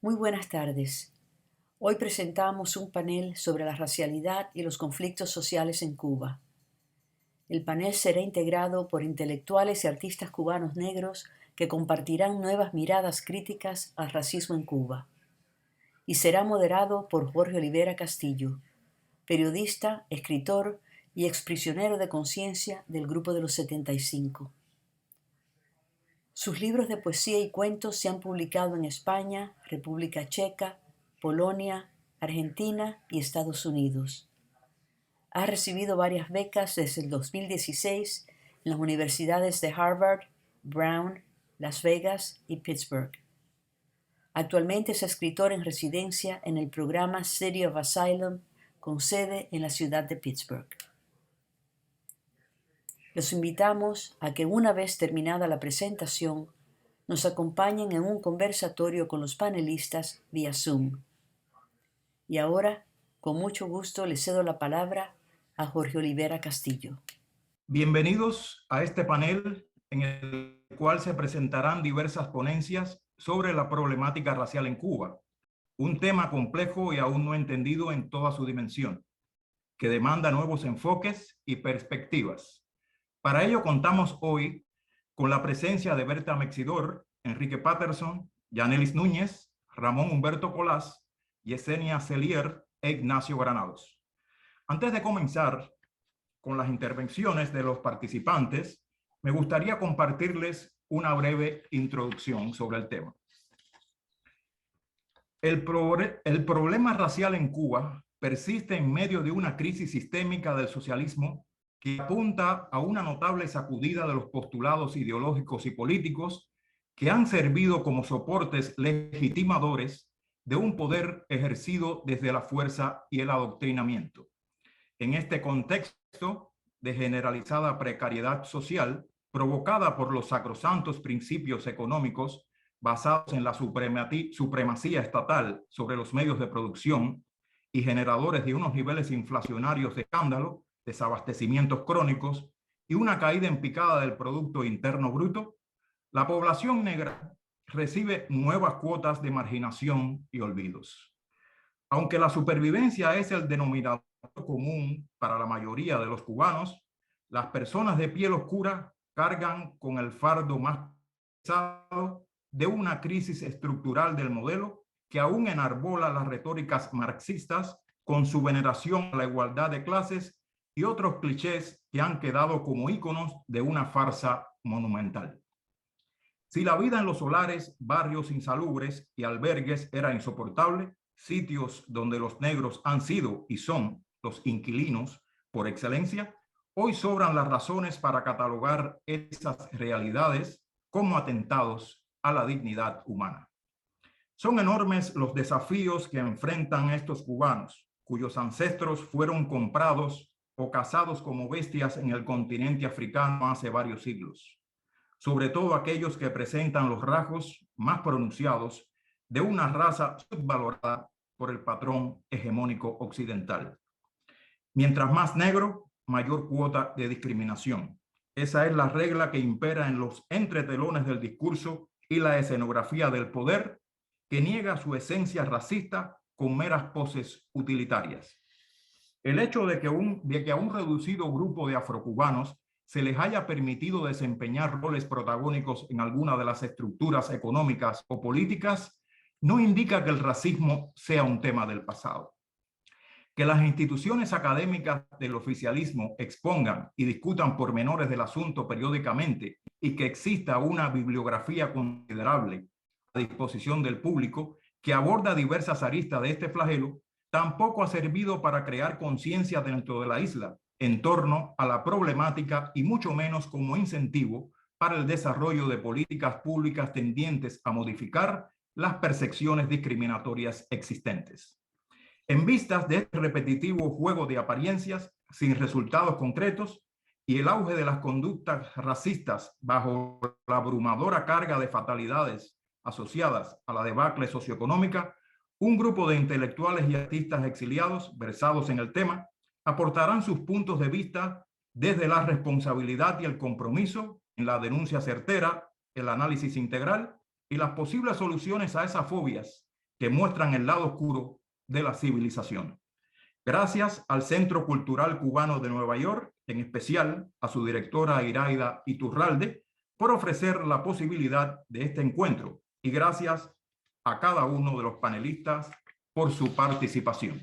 Muy buenas tardes. Hoy presentamos un panel sobre la racialidad y los conflictos sociales en Cuba. El panel será integrado por intelectuales y artistas cubanos negros que compartirán nuevas miradas críticas al racismo en Cuba. Y será moderado por Jorge Olivera Castillo, periodista, escritor y exprisionero de conciencia del Grupo de los 75. Sus libros de poesía y cuentos se han publicado en España, República Checa, Polonia, Argentina y Estados Unidos. Ha recibido varias becas desde el 2016 en las universidades de Harvard, Brown, Las Vegas y Pittsburgh. Actualmente es escritor en residencia en el programa City of Asylum, con sede en la ciudad de Pittsburgh. Los invitamos a que una vez terminada la presentación, nos acompañen en un conversatorio con los panelistas vía Zoom. Y ahora, con mucho gusto, le cedo la palabra a Jorge Olivera Castillo. Bienvenidos a este panel en el cual se presentarán diversas ponencias sobre la problemática racial en Cuba, un tema complejo y aún no entendido en toda su dimensión, que demanda nuevos enfoques y perspectivas. Para ello contamos hoy con la presencia de Berta Mexidor, Enrique Patterson, Yanelis Núñez, Ramón Humberto Colás, Yesenia Celier e Ignacio Granados. Antes de comenzar con las intervenciones de los participantes, me gustaría compartirles una breve introducción sobre el tema. El problema racial en Cuba persiste en medio de una crisis sistémica del socialismo que apunta a una notable sacudida de los postulados ideológicos y políticos que han servido como soportes legitimadores de un poder ejercido desde la fuerza y el adoctrinamiento. En este contexto de generalizada precariedad social provocada por los sacrosantos principios económicos basados en la supremacía estatal sobre los medios de producción y generadores de unos niveles inflacionarios de escándalo, desabastecimientos crónicos y una caída en picada del Producto Interno Bruto, la población negra recibe nuevas cuotas de marginación y olvidos. Aunque la supervivencia es el denominador común para la mayoría de los cubanos, las personas de piel oscura cargan con el fardo más pesado de una crisis estructural del modelo que aún enarbola las retóricas marxistas con su veneración a la igualdad de clases y otros clichés que han quedado como íconos de una farsa monumental. Si la vida en los solares, barrios insalubres y albergues era insoportable, sitios donde los negros han sido y son los inquilinos por excelencia, hoy sobran las razones para catalogar esas realidades como atentados a la dignidad humana. Son enormes los desafíos que enfrentan estos cubanos, cuyos ancestros fueron comprados o cazados como bestias en el continente africano hace varios siglos, sobre todo aquellos que presentan los rasgos más pronunciados de una raza subvalorada por el patrón hegemónico occidental. Mientras más negro, mayor cuota de discriminación. Esa es la regla que impera en los entretelones del discurso y la escenografía del poder, que niega su esencia racista con meras poses utilitarias. El hecho de que a un reducido grupo de afrocubanos se les haya permitido desempeñar roles protagónicos en alguna de las estructuras económicas o políticas no indica que el racismo sea un tema del pasado. Que las instituciones académicas del oficialismo expongan y discutan pormenores del asunto periódicamente y que exista una bibliografía considerable a disposición del público que aborda diversas aristas de este flagelo, tampoco ha servido para crear conciencia dentro de la isla en torno a la problemática y mucho menos como incentivo para el desarrollo de políticas públicas tendientes a modificar las percepciones discriminatorias existentes. En vistas de este repetitivo juego de apariencias sin resultados concretos y el auge de las conductas racistas bajo la abrumadora carga de fatalidades asociadas a la debacle socioeconómica, un grupo de intelectuales y artistas exiliados versados en el tema aportarán sus puntos de vista desde la responsabilidad y el compromiso en la denuncia certera, el análisis integral y las posibles soluciones a esas fobias que muestran el lado oscuro de la civilización. Gracias al Centro Cultural Cubano de Nueva York, en especial a su directora Iraida Iturralde, por ofrecer la posibilidad de este encuentro, y gracias a cada uno de los panelistas por su participación.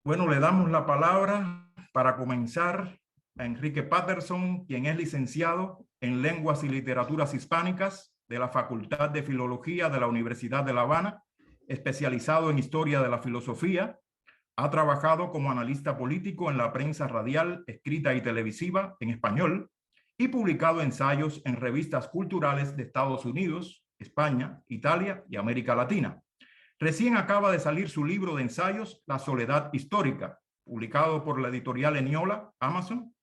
Bueno, le damos la palabra para comenzar a Enrique Patterson, quien es licenciado en Lenguas y Literaturas Hispánicas de la Facultad de Filología de la Universidad de La Habana, especializado en Historia de la Filosofía. Ha trabajado como analista político en la prensa radial, escrita y televisiva en español y publicado ensayos en revistas culturales de Estados Unidos, España, Italia y América Latina. Recién acaba de salir su libro de ensayos, La Soledad Histórica, publicado por la editorial Eniola, Amazon,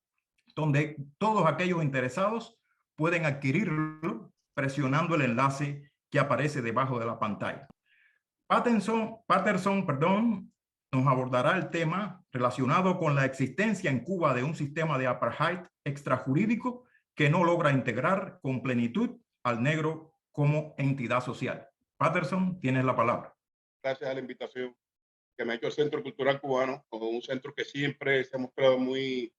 donde todos aquellos interesados pueden adquirirlo presionando el enlace que aparece debajo de la pantalla. Patterson, nos abordará el tema relacionado con la existencia en Cuba de un sistema de apartheid extrajurídico que no logra integrar con plenitud al negro como entidad social. Patterson, tienes la palabra. Gracias a la invitación que me ha hecho el Centro Cultural Cubano, un centro que siempre se ha mostrado muy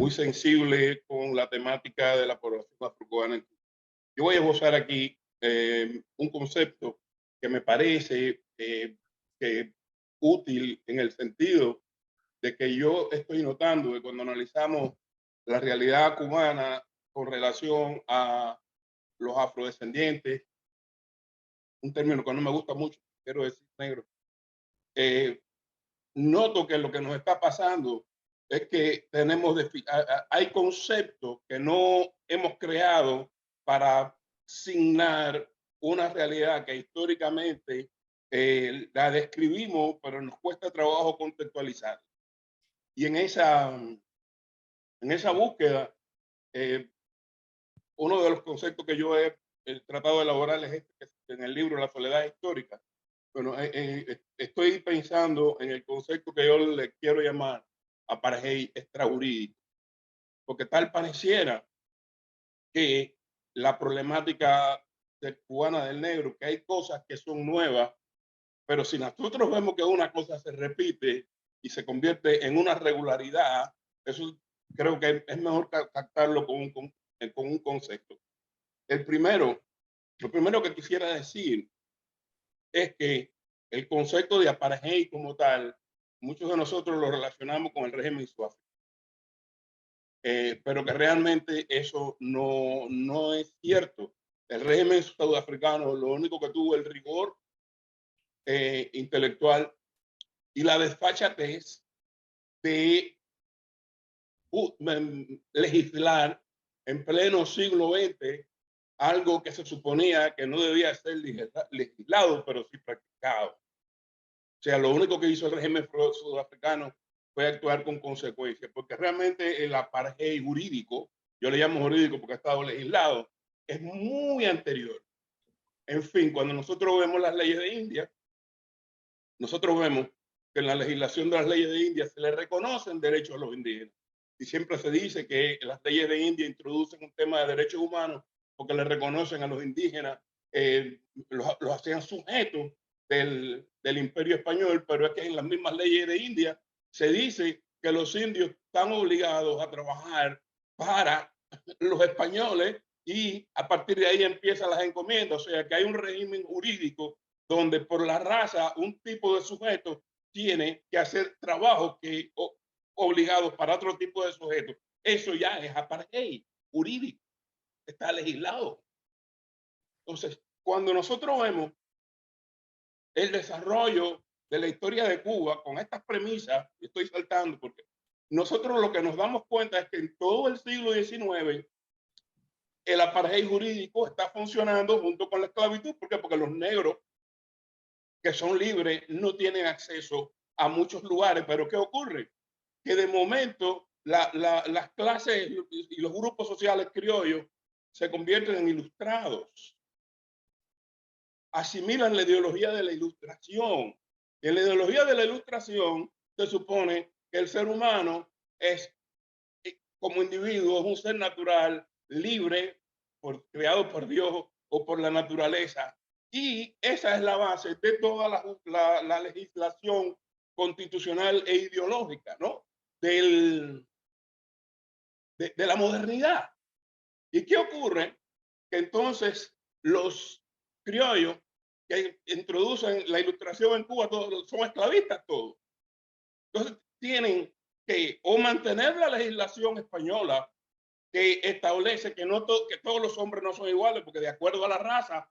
sensible con la temática de la población afrocubana en Cuba. Yo voy a esbozar aquí un concepto que me parece que útil en el sentido de que yo estoy notando que cuando analizamos la realidad cubana con relación a los afrodescendientes, un término que no me gusta mucho, quiero decir negro, noto que lo que nos está pasando es que hay conceptos que no hemos creado para asignar una realidad que históricamente la describimos, pero nos cuesta trabajo contextualizar. Y en esa búsqueda, uno de los conceptos que yo he tratado de elaborar es este, que en el libro La Soledad Histórica. Bueno, estoy pensando en el concepto que yo le quiero llamar apartheid extrajurídico, porque tal pareciera que la problemática cubana del negro, que hay cosas que son nuevas, pero si nosotros vemos que una cosa se repite y se convierte en una regularidad, eso creo que es mejor captarlo con un concepto. Lo primero que quisiera decir es que el concepto de apartheid como tal, muchos de nosotros lo relacionamos con el régimen sudáfrica, pero que realmente eso no es cierto. El régimen sudafricano lo único que tuvo el rigor intelectual y la desfachatez de legislar en pleno siglo XX algo que se suponía que no debía ser legislado, pero sí practicado. O sea, lo único que hizo el régimen sudafricano fue actuar con consecuencias, porque realmente el apartheid jurídico, yo le llamo jurídico porque ha estado legislado, es muy anterior. En fin, cuando nosotros vemos las leyes de India, nosotros vemos que en la legislación de las leyes de India se le reconocen derechos a los indígenas. Y siempre se dice que las leyes de India introducen un tema de derechos humanos porque le reconocen a los indígenas, los hacían sujetos del imperio español, pero es que en las mismas leyes de India se dice que los indios están obligados a trabajar para los españoles y a partir de ahí empiezan las encomiendas. O sea que hay un régimen jurídico donde por la raza un tipo de sujeto tiene que hacer trabajos que obligados para otro tipo de sujetos. Eso ya es apartheid jurídico, está legislado. Entonces, cuando nosotros vemos el desarrollo de la historia de Cuba con estas premisas, estoy saltando porque nosotros lo que nos damos cuenta es que en todo el siglo XIX el apartheid jurídico está funcionando junto con la esclavitud. ¿Por qué? Porque los negros que son libres no tienen acceso a muchos lugares. Pero ¿qué ocurre? Que de momento las clases y los grupos sociales criollos se convierten en ilustrados, asimilan la ideología de la ilustración. Y en la ideología de la ilustración se supone que el ser humano es, como individuo, es un ser natural, libre, creado por Dios o por la naturaleza, Y esa es la base de toda la legislación constitucional e ideológica, ¿no? De la modernidad. ¿Y qué ocurre? Que entonces los criollos que introducen la ilustración en Cuba todos, son esclavistas todos. Entonces tienen que o mantener la legislación española que establece que, que todos los hombres no son iguales, porque de acuerdo a la raza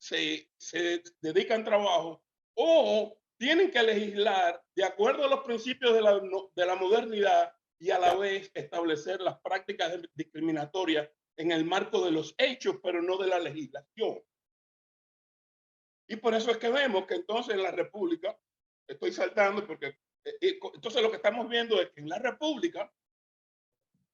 se dedican trabajo, o tienen que legislar de acuerdo a los principios de la modernidad y a la vez establecer las prácticas discriminatorias en el marco de los hechos, pero no de la legislación. Y por eso es que vemos que entonces en la República, estoy saltando porque entonces lo que estamos viendo es que en la República,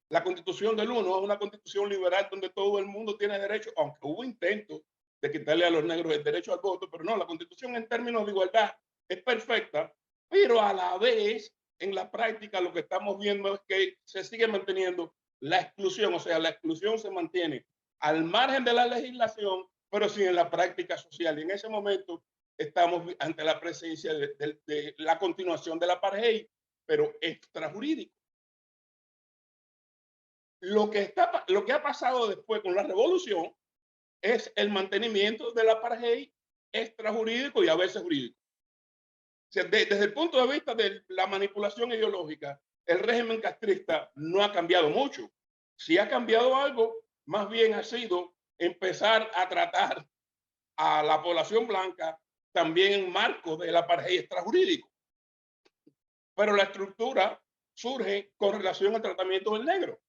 la Constitución del 1 es una constitución liberal donde todo el mundo tiene derecho, aunque hubo intentos de quitarle a los negros el derecho al voto, pero no, la Constitución en términos de igualdad es perfecta, pero a la vez en la práctica lo que estamos viendo es que se sigue manteniendo la exclusión, o sea, la exclusión se mantiene al margen de la legislación, pero sin en la práctica social. Y en ese momento estamos ante la presencia de la continuación del apartheid, pero extrajurídico. Lo que ha pasado después con la revolución es el mantenimiento del apartheid extrajurídico y a veces jurídico. O sea, desde el punto de vista de la manipulación ideológica, el régimen castrista no ha cambiado mucho. Si ha cambiado algo, más bien ha sido empezar a tratar a la población blanca también en marco del apartheid extrajurídico. Pero la estructura surge con relación al tratamiento del negro.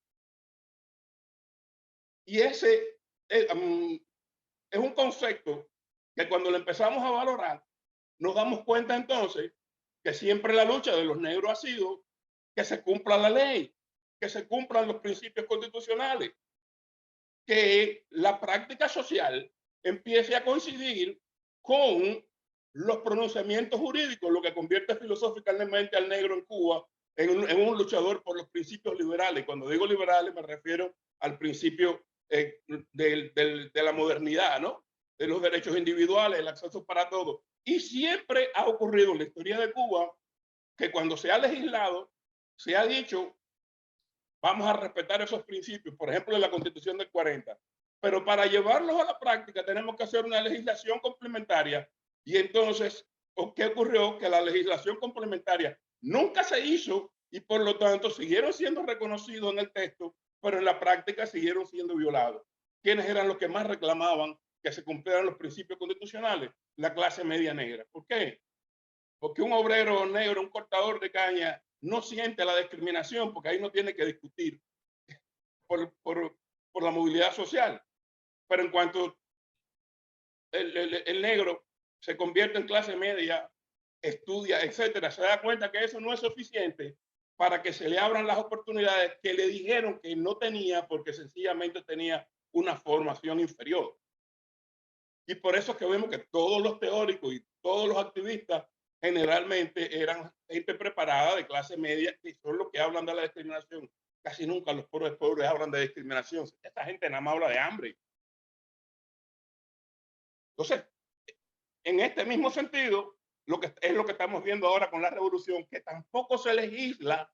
Y ese es un concepto que cuando lo empezamos a valorar, nos damos cuenta entonces que siempre la lucha de los negros ha sido que se cumpla la ley, que se cumplan los principios constitucionales, que la práctica social empiece a coincidir con los pronunciamientos jurídicos, lo que convierte filosóficamente al negro en Cuba en un luchador por los principios liberales. Cuando digo liberales me refiero al principio de la modernidad, ¿no? De los derechos individuales, el acceso para todos. Y siempre ha ocurrido en la historia de Cuba que cuando se ha legislado, se ha dicho, vamos a respetar esos principios, por ejemplo, en la Constitución del 40. Pero para llevarlos a la práctica tenemos que hacer una legislación complementaria. Y entonces, ¿qué ocurrió? Que la legislación complementaria nunca se hizo y por lo tanto siguieron siendo reconocidos en el texto, pero en la práctica siguieron siendo violados. ¿Quiénes eran los que más reclamaban que se cumplieran los principios constitucionales? La clase media negra. ¿Por qué? Porque un obrero negro, un cortador de caña, no siente la discriminación porque ahí no tiene que discutir por la movilidad social. Pero en cuanto el negro se convierte en clase media, estudia, etcétera, se da cuenta que eso no es suficiente para que se le abran las oportunidades que le dijeron que no tenía porque sencillamente tenía una formación inferior. Y por eso es que vemos que todos los teóricos y todos los activistas generalmente eran gente preparada de clase media y son los que hablan de la discriminación. Casi nunca los pobres hablan de discriminación. Esta gente nada más habla de hambre. Entonces, en este mismo sentido, es lo que estamos viendo ahora con la revolución, que tampoco se legisla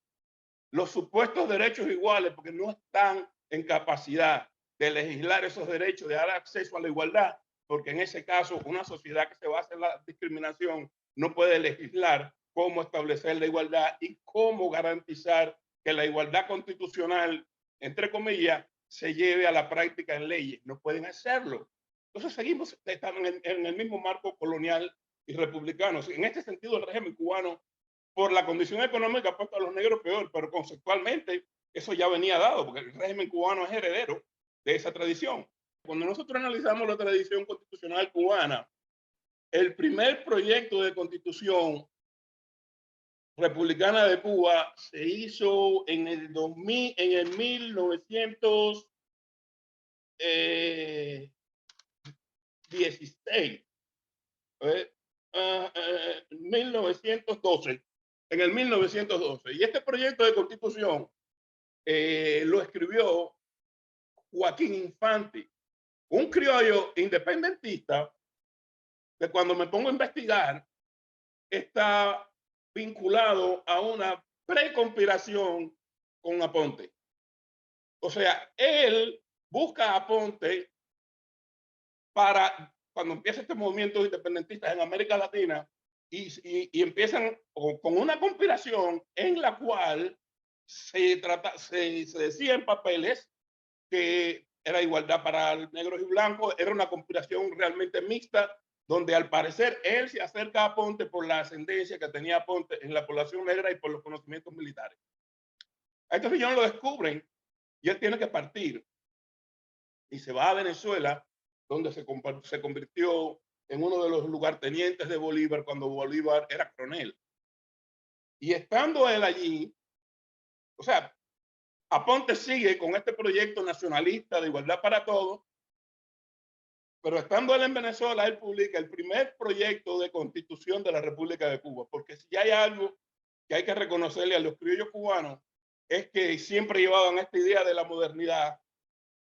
los supuestos derechos iguales porque no están en capacidad de legislar esos derechos, de dar acceso a la igualdad, porque en ese caso una sociedad que se basa en la discriminación no puede legislar cómo establecer la igualdad y cómo garantizar que la igualdad constitucional, entre comillas, se lleve a la práctica en leyes. No pueden hacerlo. Entonces seguimos en el mismo marco colonial y republicano. En este sentido, el régimen cubano, por la condición económica, ha puesto a los negros peor, pero conceptualmente eso ya venía dado, porque el régimen cubano es heredero de esa tradición. Cuando nosotros analizamos la tradición constitucional cubana, el primer proyecto de constitución republicana de Cuba se hizo en el 2000, en el 1916, 1912, en el 1912. Y este proyecto de constitución lo escribió Joaquín Infante, un criollo independentista que cuando me pongo a investigar está vinculado a una preconspiración con Aponte. O sea, él busca a Aponte para cuando empieza este movimiento independentista en América Latina y empiezan con una conspiración en la cual se decía en papeles que era igualdad para negros y blancos, era una conspiración realmente mixta, donde al parecer él se acerca a Aponte por la ascendencia que tenía Aponte en la población negra y por los conocimientos militares. A este señor lo descubren y él tiene que partir y se va a Venezuela, donde se convirtió en uno de los lugartenientes de Bolívar cuando Bolívar era coronel. Y estando él allí, o sea, Aponte sigue con este proyecto nacionalista de igualdad para todos, pero estando él en Venezuela, él publica el primer proyecto de constitución de la República de Cuba, porque si hay algo que hay que reconocerle a los criollos cubanos, es que siempre llevaban esta idea de la modernidad,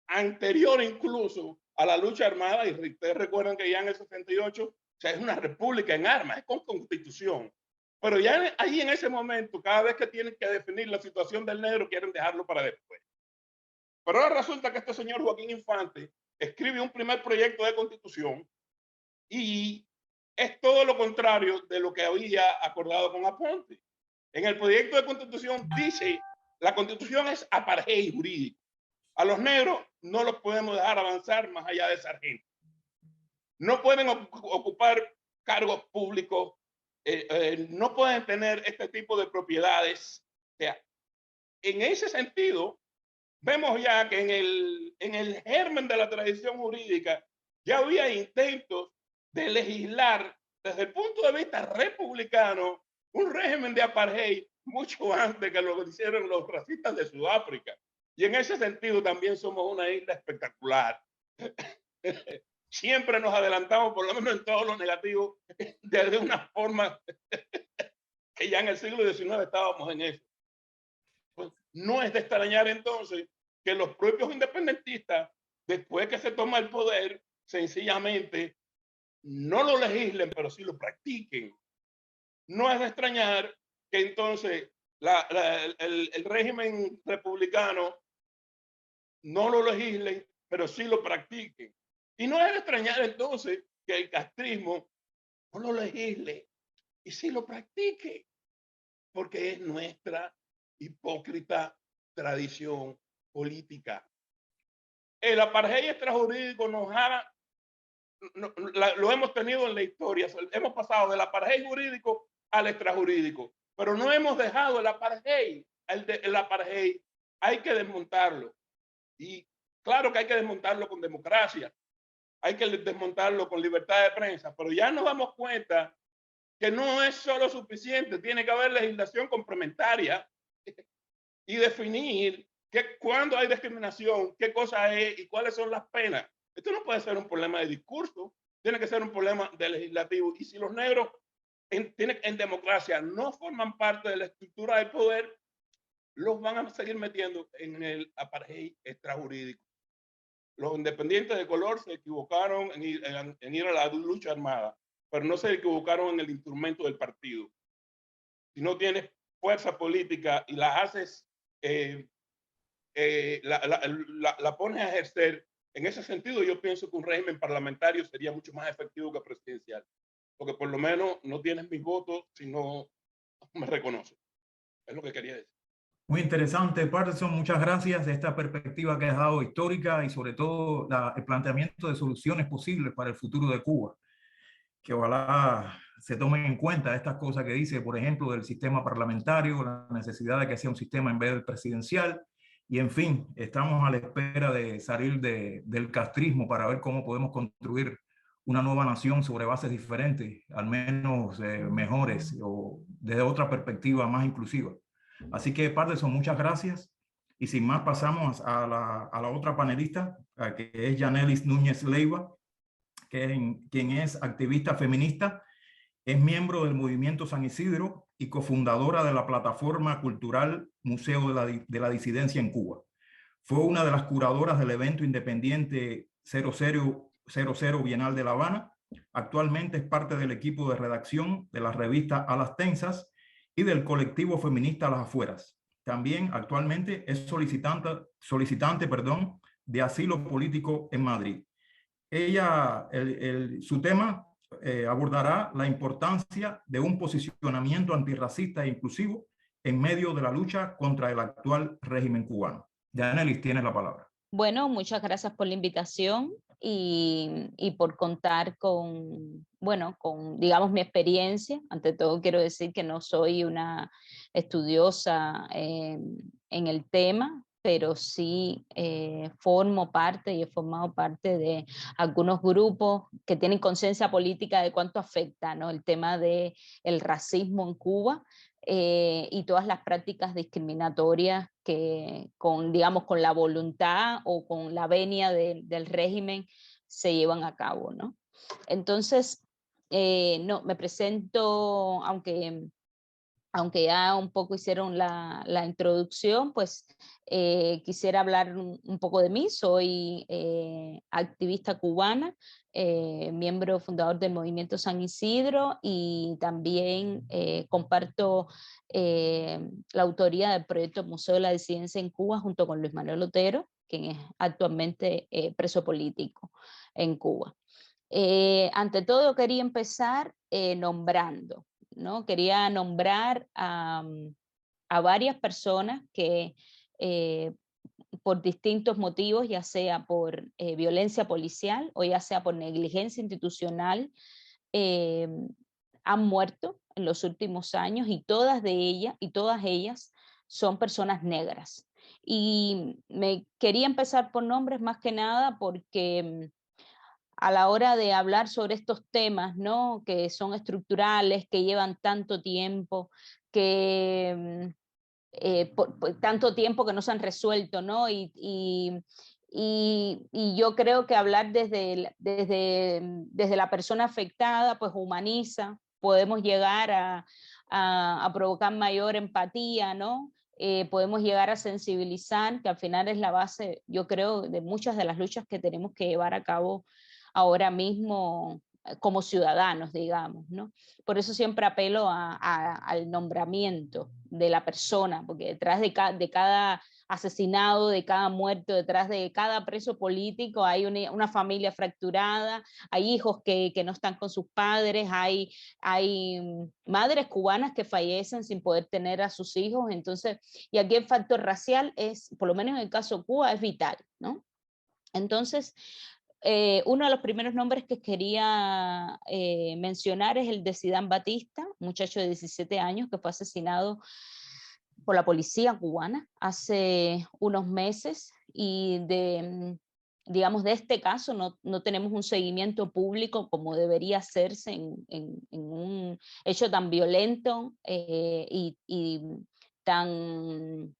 anterior incluso a la lucha armada, y ustedes recuerdan que ya en el 68, o sea, es una república en armas, es con constitución. Pero ya ahí en ese momento, cada vez que tienen que definir la situación del negro, quieren dejarlo para después. Pero ahora resulta que este señor Joaquín Infante escribe un primer proyecto de constitución y es todo lo contrario de lo que había acordado con Aponte. En el proyecto de constitución dice, la constitución es apartheid jurídico. A los negros no los podemos dejar avanzar más allá de sargento. No pueden ocupar cargos públicos, no pueden tener este tipo de propiedades. O sea, en ese sentido, vemos ya que en el germen de la tradición jurídica ya había intentos de legislar desde el punto de vista republicano un régimen de apartheid mucho antes que lo hicieron los racistas de Sudáfrica. Y en ese sentido también somos una isla espectacular. Siempre nos adelantamos, por lo menos en todo lo negativo, de una forma que ya en el siglo XIX estábamos en eso. Pues no es de extrañar entonces que los propios independentistas, después que se toma el poder, sencillamente no lo legislen, pero sí lo practiquen. No es de extrañar que entonces el régimen republicano no lo legislen, pero sí lo practiquen. Y no es de extrañar entonces que el castrismo no lo legisle y sí lo practique, porque es nuestra hipócrita tradición política. El apartheid extrajurídico lo hemos tenido en la historia. Hemos pasado del apartheid jurídico al extrajurídico, pero no hemos dejado el apartheid. El apartheid hay que desmontarlo. Y claro que hay que desmontarlo con democracia, hay que desmontarlo con libertad de prensa, pero ya nos damos cuenta que no es solo suficiente, tiene que haber legislación complementaria y definir cuándo hay discriminación, qué cosa es y cuáles son las penas. Esto no puede ser un problema de discurso, tiene que ser un problema de legislativo. Y si los negros en democracia no forman parte de la estructura del poder, los van a seguir metiendo en el apartheid extrajurídico. Los independientes de color se equivocaron en ir a la lucha armada, pero no se equivocaron en el instrumento del partido. Si no tienes fuerza política y la haces, la pones a ejercer, en ese sentido yo pienso que un régimen parlamentario sería mucho más efectivo que presidencial, porque por lo menos no tienes mis votos si no me reconoces. Es lo que quería decir. Muy interesante, Patterson. Muchas gracias de esta perspectiva que has dado histórica y sobre todo el planteamiento de soluciones posibles para el futuro de Cuba. Que ojalá se tomen en cuenta estas cosas que dice, por ejemplo, del sistema parlamentario, la necesidad de que sea un sistema en vez del presidencial. Y en fin, estamos a la espera de salir del castrismo para ver cómo podemos construir una nueva nación sobre bases diferentes, al menos mejores o desde otra perspectiva más inclusiva. Así que, Patterson, muchas gracias. Y sin más, pasamos a la otra panelista, que es Yanelis Núñez Leiva, quien es activista feminista, es miembro del Movimiento San Isidro y cofundadora de la plataforma cultural Museo de la Disidencia en Cuba. Fue una de las curadoras del evento independiente 00 Bienal de La Habana Actualmente es parte del equipo de redacción de la revista A las Tensas y del colectivo feminista Las Afueras. También actualmente es solicitante de asilo político en Madrid. Ella, su tema abordará la importancia de un posicionamiento antirracista e inclusivo en medio de la lucha contra el actual régimen cubano. Yanelis, tienes la palabra. Bueno, muchas gracias por la invitación y por contar con, bueno, con, digamos, mi experiencia. Ante todo, quiero decir que no soy una estudiosa en el tema, pero sí formo parte y he formado parte de algunos grupos que tienen conciencia política de cuánto afecta, ¿no?, el tema del racismo en Cuba. Y todas las prácticas discriminatorias que con, digamos, con la voluntad o con la venia del régimen se llevan a cabo, ¿no? Entonces, no, me presento, aunque ya un poco hicieron la introducción, pues quisiera hablar un poco de mí. Soy activista cubana, miembro fundador del Movimiento San Isidro y también comparto la autoría del proyecto Museo de la Disidencia en Cuba junto con Luis Manuel Otero, quien es actualmente preso político en Cuba. Ante todo quería empezar nombrando, ¿no? Quería nombrar a varias personas que por distintos motivos, ya sea por violencia policial o ya sea por negligencia institucional, eh, han muerto en los últimos años y todas ellas son personas negras. Y me quería empezar por nombres más que nada porque a la hora de hablar sobre estos temas, ¿no?, que son estructurales, que llevan tanto tiempo, que por tanto tiempo que no se han resuelto, ¿no? Y yo creo que hablar desde la persona afectada, pues humaniza, podemos llegar a provocar mayor empatía, ¿no? Podemos llegar a sensibilizar, que al final es la base, yo creo, de muchas de las luchas que tenemos que llevar a cabo ahora mismo como ciudadanos, digamos, ¿no? Por eso siempre apelo al nombramiento de la persona, porque detrás de cada asesinado, de cada muerto, detrás de cada preso político hay una familia fracturada, hay hijos que no están con sus padres, hay madres cubanas que fallecen sin poder tener a sus hijos. Entonces, y aquí el factor racial es, por lo menos en el caso de Cuba, es vital, ¿no? Entonces, uno de los primeros nombres que quería mencionar es el de Sidán Batista, un muchacho de 17 años que fue asesinado por la policía cubana hace unos meses, y digamos, de este caso no tenemos un seguimiento público como debería hacerse en un hecho tan violento y tan,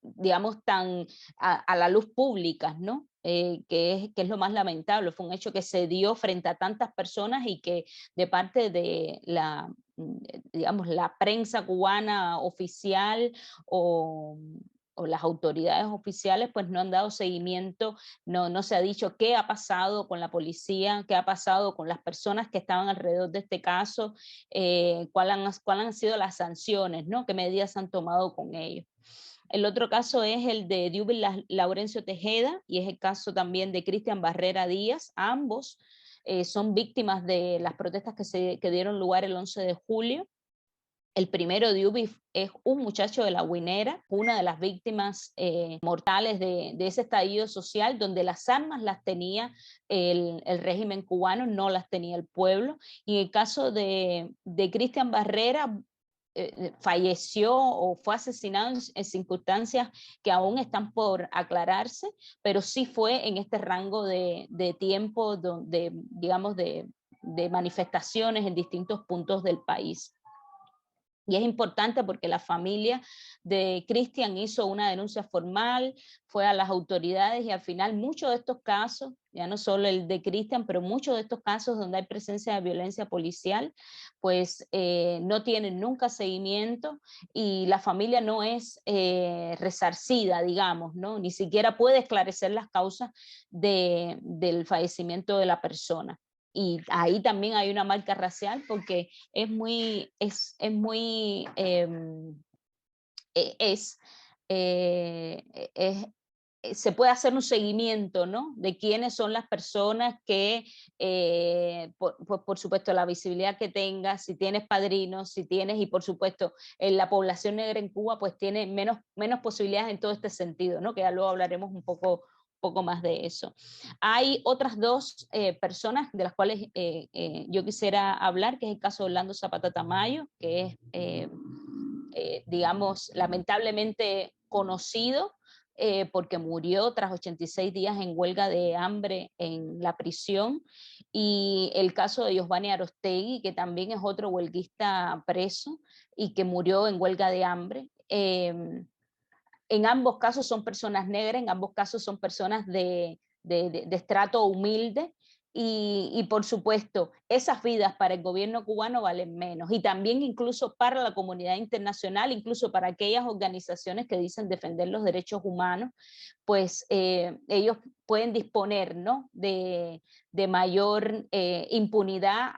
digamos, tan a la luz pública, ¿no? Que es lo más lamentable. Fue un hecho que se dio frente a tantas personas y que de parte de digamos, la prensa cubana oficial o las autoridades oficiales pues no han dado seguimiento, no se ha dicho qué ha pasado con la policía, qué ha pasado con las personas que estaban alrededor de este caso, cuáles han sido las sanciones, ¿no? Qué medidas han tomado con ellos. El otro caso es el de Diubil Laurencio Tejeda y es el caso también de Cristian Barrera Díaz. Ambos son víctimas de las protestas que dieron lugar el 11 de julio. El primero, Diubi, es un muchacho de La Guinera, una de las víctimas mortales de ese estallido social, donde las armas las tenía el régimen cubano, no las tenía el pueblo. Y en el caso de Cristian Barrera, falleció o fue asesinado en circunstancias que aún están por aclararse, pero sí fue en este rango de tiempo digamos, de manifestaciones en distintos puntos del país. Y es importante porque la familia de Cristian hizo una denuncia formal, fue a las autoridades y al final muchos de estos casos, ya no solo el de Cristian, pero muchos de estos casos donde hay presencia de violencia policial, pues no tienen nunca seguimiento y la familia no es resarcida, digamos, ¿no? Ni siquiera puede esclarecer las causas del fallecimiento de la persona. y ahí también hay una marca racial porque es muy, es, eh, es, se puede hacer un seguimiento, ¿no? De quiénes son las personas que, por supuesto, la visibilidad que tengas, si tienes padrinos, si tienes, y por supuesto, la población negra en Cuba pues tiene menos posibilidades en todo este sentido, ¿no? Que ya luego hablaremos un poco más de eso. Hay otras dos personas de las cuales yo quisiera hablar, que es el caso de Orlando Zapata Tamayo, que es, digamos, lamentablemente conocido porque murió tras 86 días en huelga de hambre en la prisión, y el caso de Yosvani Arostegui, que también es otro huelguista preso y que murió en huelga de hambre. En ambos casos son personas negras, en ambos casos son personas de estrato humilde, y por supuesto esas vidas para el gobierno cubano valen menos, y también incluso para la comunidad internacional, incluso para aquellas organizaciones que dicen defender los derechos humanos, pues ellos pueden disponer, ¿no? de mayor impunidad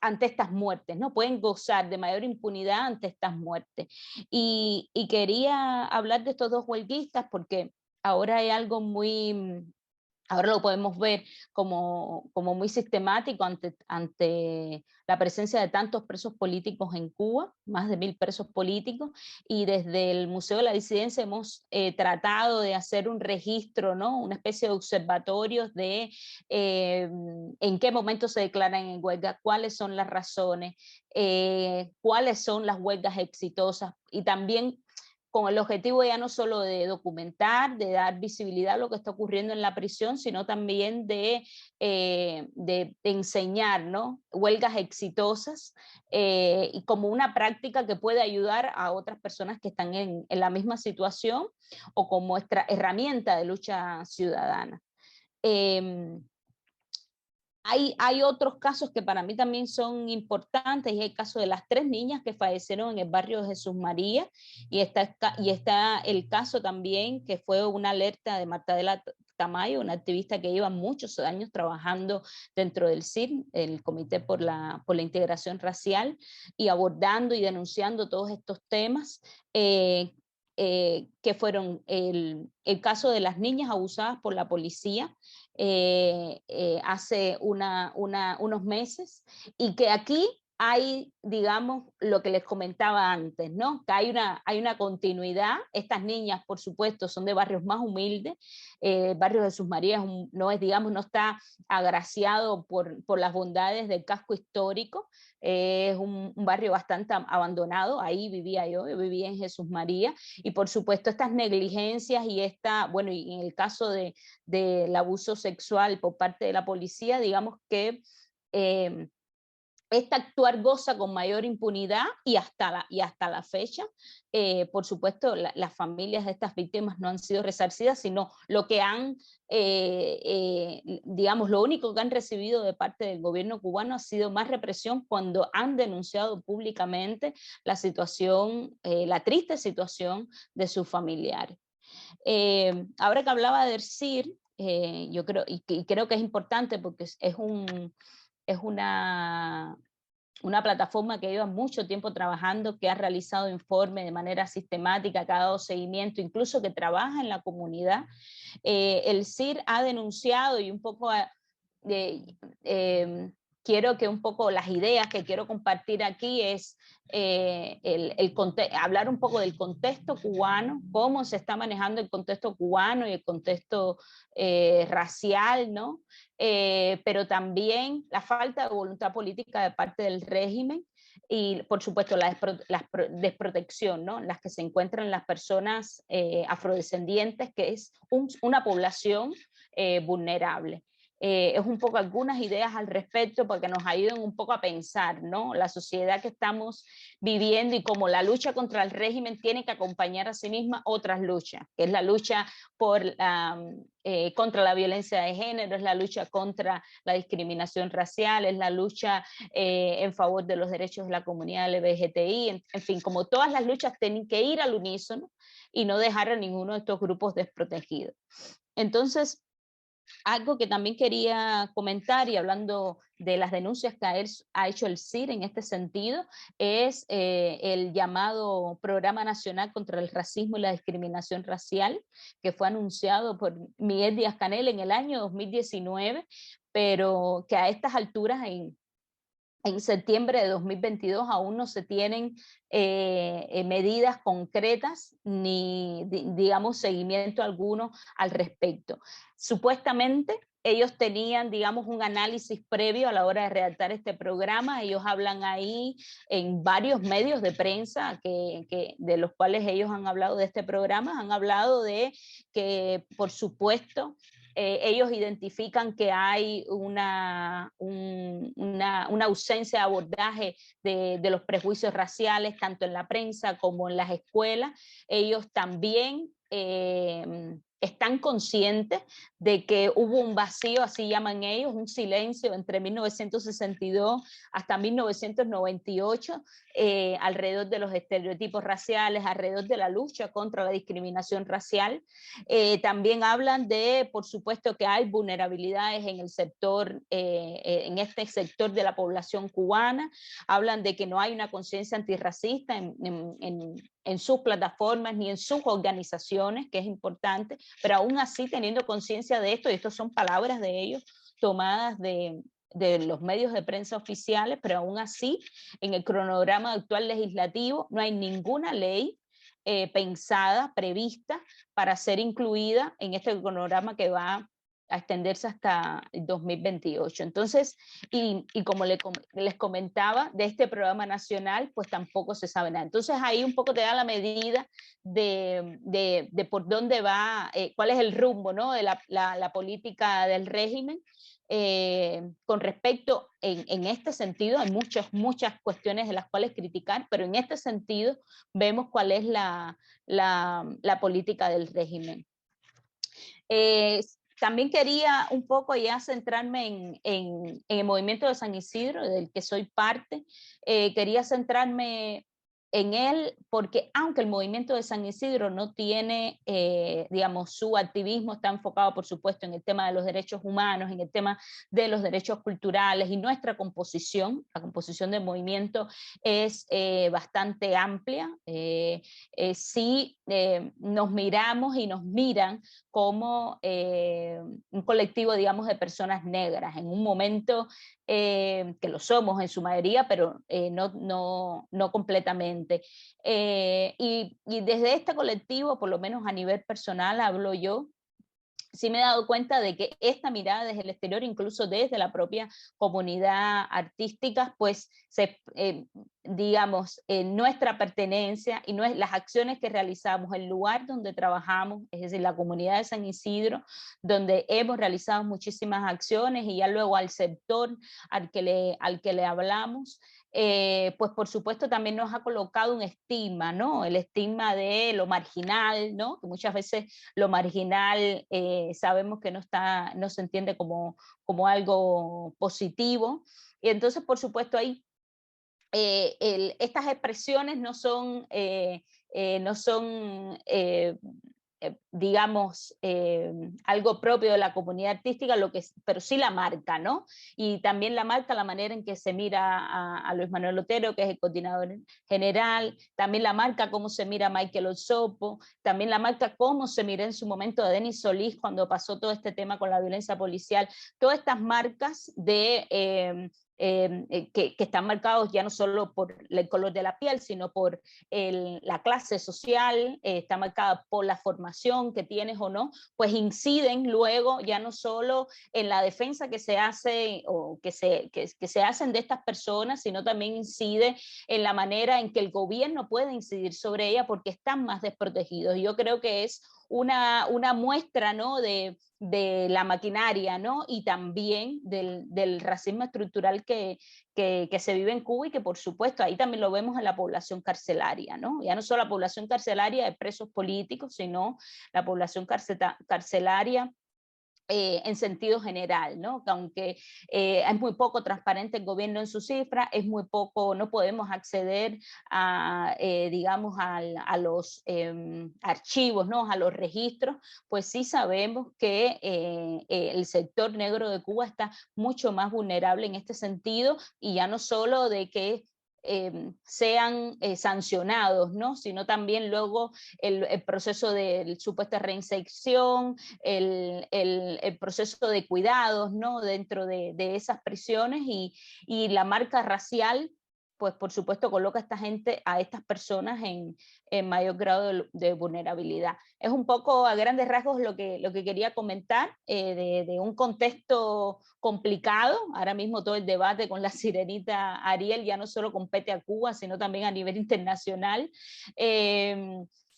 ante estas muertes, ¿no? Pueden gozar de mayor impunidad ante estas muertes. Y quería hablar de estos dos huelguistas porque ahora hay algo muy, ahora lo podemos ver como muy sistemático ante la presencia de tantos presos políticos en Cuba, más de 1000 presos políticos, y desde el Museo de la Disidencia hemos tratado de hacer un registro, ¿no? Una especie de observatorios de en qué momento se declaran en huelga, cuáles son las razones, cuáles son las huelgas exitosas, y también con el objetivo ya no solo de documentar, de dar visibilidad a lo que está ocurriendo en la prisión, sino también de enseñar, ¿no? Huelgas exitosas, y como una práctica que puede ayudar a otras personas que están en la misma situación, o como herramienta de lucha ciudadana. Hay otros casos que para mí también son importantes, y es el caso de las 3 niñas que fallecieron en el barrio de Jesús María, y está el caso también que fue una alerta de Marta Tamayo, una activista que lleva muchos años trabajando dentro del CIR, el Comité por la Integración Racial, y abordando y denunciando todos estos temas. Que fueron el caso de las niñas abusadas por la policía hace unos meses, y que aquí hay, digamos, lo que les comentaba antes, ¿no? Que hay una continuidad. Estas niñas, por supuesto, son de barrios más humildes. El barrio de Jesús María no es, digamos, no está agraciado por las bondades del casco histórico. Es un barrio bastante abandonado. Ahí yo vivía en Jesús María, y por supuesto estas negligencias bueno, y en el caso del abuso sexual por parte de la policía, digamos que este actuar goza con mayor impunidad, y hasta la fecha, por supuesto, las familias de estas víctimas no han sido resarcidas, sino lo que digamos, lo único que han recibido de parte del gobierno cubano ha sido más represión cuando han denunciado públicamente la situación, la triste situación de sus familiares. Ahora que hablaba de CIR, yo creo, y creo que es importante porque es una plataforma que lleva mucho tiempo trabajando, que ha realizado informes de manera sistemática, que ha dado seguimiento, incluso que trabaja en la comunidad. El CIR ha denunciado, y un poco quiero que un poco las ideas que quiero compartir aquí es hablar un poco del contexto cubano, cómo se está manejando el contexto cubano y el contexto racial, ¿no? Pero también la falta de voluntad política de parte del régimen, y por supuesto la desprotección, ¿no? En las que se encuentran las personas afrodescendientes, que es una población vulnerable. Es un poco algunas ideas al respecto para que nos ayuden un poco a pensar, ¿no? La sociedad que estamos viviendo, y cómo la lucha contra el régimen tiene que acompañar a sí misma otras luchas, que es la lucha contra la violencia de género, es la lucha contra la discriminación racial, es la lucha en favor de los derechos de la comunidad LGBTI, en fin, como todas las luchas tienen que ir al unísono y no dejar a ninguno de estos grupos desprotegidos. Entonces, algo que también quería comentar, y hablando de las denuncias que ha hecho el CIR en este sentido, es el llamado Programa Nacional contra el Racismo y la Discriminación Racial, que fue anunciado por Miguel Díaz-Canel en el año 2019, pero que a estas alturas, en septiembre de 2022, aún no se tienen medidas concretas ni, digamos, seguimiento alguno al respecto. Supuestamente ellos tenían, digamos, un análisis previo a la hora de redactar este programa. Ellos hablan ahí en varios medios de prensa de los cuales ellos han hablado de este programa, han hablado de que, por supuesto, ellos identifican que hay una ausencia de abordaje de los prejuicios raciales, tanto en la prensa como en las escuelas. Ellos también están conscientes de que hubo un vacío, así llaman ellos, un silencio entre 1962 hasta 1998 alrededor de los estereotipos raciales, alrededor de la lucha contra la discriminación racial. También hablan de, por supuesto, que hay vulnerabilidades en el sector, en este sector de la población cubana. Hablan de que no hay una conciencia antirracista en sus plataformas ni en sus organizaciones, que es importante, pero aún así teniendo conciencia de esto, y estas son palabras de ellos tomadas de los medios de prensa oficiales, pero aún así en el cronograma actual legislativo no hay ninguna ley pensada, prevista para ser incluida en este cronograma que va a extenderse hasta el 2028. Entonces, y como les comentaba, de este programa nacional, pues tampoco se sabe nada. Entonces ahí un poco te da la medida de por dónde va, cuál es el rumbo, ¿no?, de la política del régimen. Con respecto, en este sentido, hay muchas cuestiones de las cuales criticar, pero en este sentido vemos cuál es la política del régimen. También quería un poco ya centrarme en el movimiento de San Isidro, del que soy parte. Quería centrarme en él porque, aunque el movimiento de San Isidro no tiene, digamos, su activismo está enfocado, por supuesto, en el tema de los derechos humanos, en el tema de los derechos culturales, y nuestra composición, la composición del movimiento es bastante amplia. Sí, nos miramos y nos miran como un colectivo, digamos, de personas negras, en un momento que lo somos en su mayoría, pero no completamente. Y desde este colectivo, por lo menos a nivel personal, hablo yo, sí me he dado cuenta de que esta mirada desde el exterior, incluso desde la propia comunidad artística, pues digamos, nuestra pertenencia y las acciones que realizamos, el lugar donde trabajamos, es decir, la comunidad de San Isidro, donde hemos realizado muchísimas acciones, y ya luego al sector al que le hablamos, pues por supuesto también nos ha colocado un estigma, ¿no? El estigma de lo marginal, ¿no? Que muchas veces lo marginal sabemos que no se entiende como algo positivo. Y entonces, por supuesto, ahí estas expresiones no son digamos, algo propio de la comunidad artística, pero sí la marca, ¿no? Y también la marca la manera en que se mira a Luis Manuel Otero, que es el coordinador general, también la marca cómo se mira a Michael Osopo, también la marca cómo se mira en su momento a Denis Solís cuando pasó todo este tema con la violencia policial. Todas estas marcas que están marcados ya no solo por el color de la piel, sino por la clase social, está marcada por la formación que tienes o no, pues inciden luego ya no solo en la defensa que se hace o que se hacen de estas personas, sino también incide en la manera en que el gobierno puede incidir sobre ella porque están más desprotegidos. Yo creo que es una muestra, ¿no?, de la maquinaria, ¿no?, y también del racismo estructural que se vive en Cuba, y que por supuesto ahí también lo vemos en la población carcelaria, ¿no? Ya no solo la población carcelaria de presos políticos, sino la población carcelaria en sentido general, ¿no? Que aunque es muy poco transparente el gobierno en su cifra, es muy poco, no podemos acceder a, digamos, a los archivos, ¿no? A los registros, pues sí sabemos que el sector negro de Cuba está mucho más vulnerable en este sentido, y ya no solo de que sean sancionados, ¿no? Sino también luego el proceso de supuesta reinserción, el proceso de cuidados, ¿no? Dentro de esas prisiones, y la marca racial, pues por supuesto coloca a estas personas en mayor grado de vulnerabilidad. Es un poco a grandes rasgos lo que quería comentar, de un contexto complicado. Ahora mismo todo el debate con la sirenita Ariel ya no solo compete a Cuba, sino también a nivel internacional.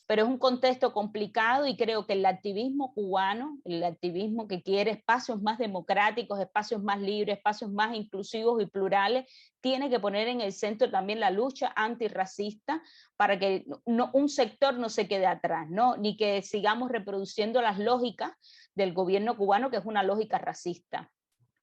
Pero es un contexto complicado, y creo que el activismo cubano, el activismo que quiere espacios más democráticos, espacios más libres, espacios más inclusivos y plurales, tiene que poner en el centro también la lucha antirracista, para que un sector no se quede atrás, ¿no? Ni que sigamos reproduciendo las lógicas del gobierno cubano, que es una lógica racista.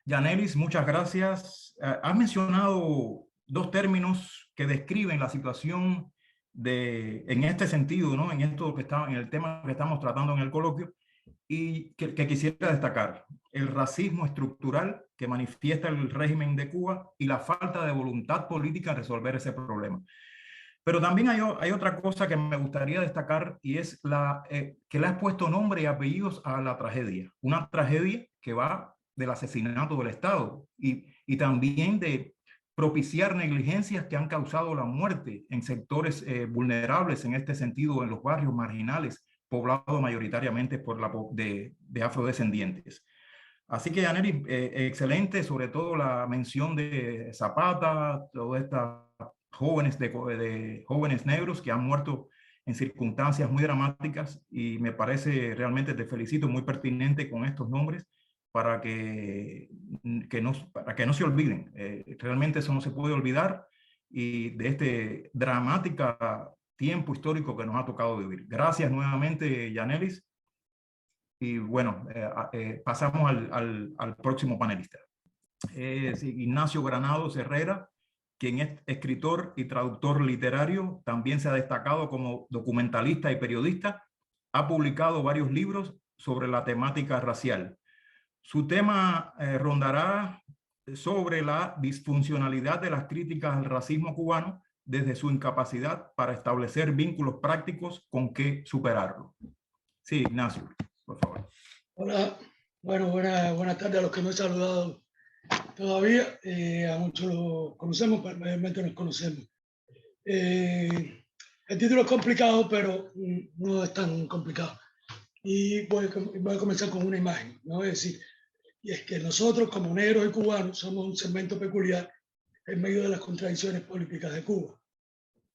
Yanelis, muchas gracias. Has mencionado dos términos que describen la situación en este sentido, ¿no? En el tema que estamos tratando en el coloquio, y que quisiera destacar: el racismo estructural que manifiesta el régimen de Cuba y la falta de voluntad política en resolver ese problema. Pero también hay otra cosa que me gustaría destacar, y es que le has puesto nombre y apellidos a la tragedia. Una tragedia que va del asesinato del Estado y también de propiciar negligencias que han causado la muerte en sectores vulnerables, en este sentido, en los barrios marginales, poblados mayoritariamente de afrodescendientes. Así que, Yanelis, excelente, sobre todo la mención de Zapata, toda esta jóvenes negros que han muerto en circunstancias muy dramáticas, y me parece, realmente te felicito, muy pertinente con estos nombres para que no se olviden. Realmente eso no se puede olvidar, y de este dramática tiempo histórico que nos ha tocado vivir. Gracias nuevamente, Yanelis. Y bueno, pasamos al próximo panelista. Es Ignacio Granados Herrera, quien es escritor y traductor literario. También se ha destacado como documentalista y periodista. Ha publicado varios libros sobre la temática racial. Su tema rondará sobre la disfuncionalidad de las críticas al racismo cubano, desde su incapacidad para establecer vínculos prácticos con que superarlo. Sí, Ignacio, por favor. Hola, bueno, buenas tardes a los que no he saludado todavía. A muchos los conocemos, pero mayormente nos conocemos. El título es complicado, pero no es tan complicado. Y voy a comenzar con una imagen, ¿no? Es decir, y es que nosotros, como negros y cubanos, somos un segmento peculiar en medio de las contradicciones políticas de Cuba.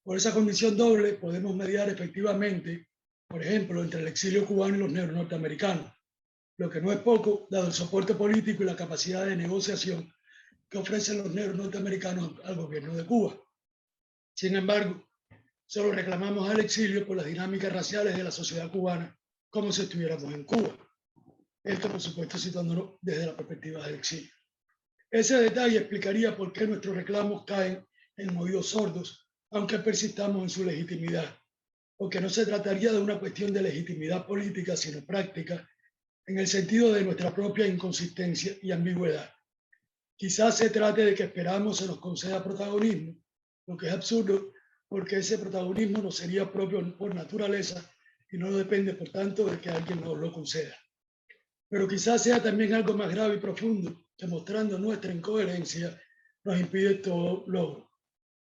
Por esa condición doble podemos mediar efectivamente, por ejemplo, entre el exilio cubano y los negros norteamericanos, lo que no es poco, dado el soporte político y la capacidad de negociación que ofrecen los negros norteamericanos al gobierno de Cuba. Sin embargo, solo reclamamos al exilio por las dinámicas raciales de la sociedad cubana, como si estuviéramos en Cuba. Esto, por supuesto, situándonos desde la perspectiva del exilio. Ese detalle explicaría por qué nuestros reclamos caen en oídos sordos, aunque persistamos en su legitimidad, porque no se trataría de una cuestión de legitimidad política, sino práctica, en el sentido de nuestra propia inconsistencia y ambigüedad. Quizás se trate de que esperamos se nos conceda protagonismo, lo que es absurdo, porque ese protagonismo no sería propio por naturaleza y no depende, por tanto, de que alguien nos lo conceda. Pero quizás sea también algo más grave y profundo, que mostrando nuestra incoherencia nos impide todo logro.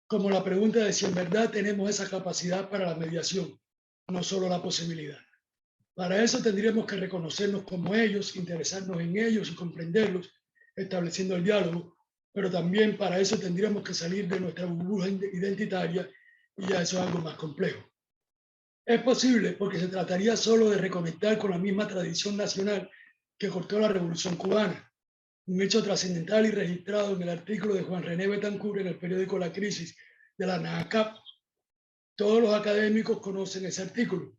Como la pregunta de si en verdad tenemos esa capacidad para la mediación, no solo la posibilidad. Para eso tendríamos que reconocernos como ellos, interesarnos en ellos y comprenderlos, estableciendo el diálogo, pero también para eso tendríamos que salir de nuestra burbuja identitaria, y ya eso es algo más complejo. Es posible porque se trataría solo de reconectar con la misma tradición nacional que cortó la Revolución Cubana, un hecho trascendental y registrado en el artículo de Juan René Betancourt en el periódico La Crisis de la NAACAP. Todos los académicos conocen ese artículo,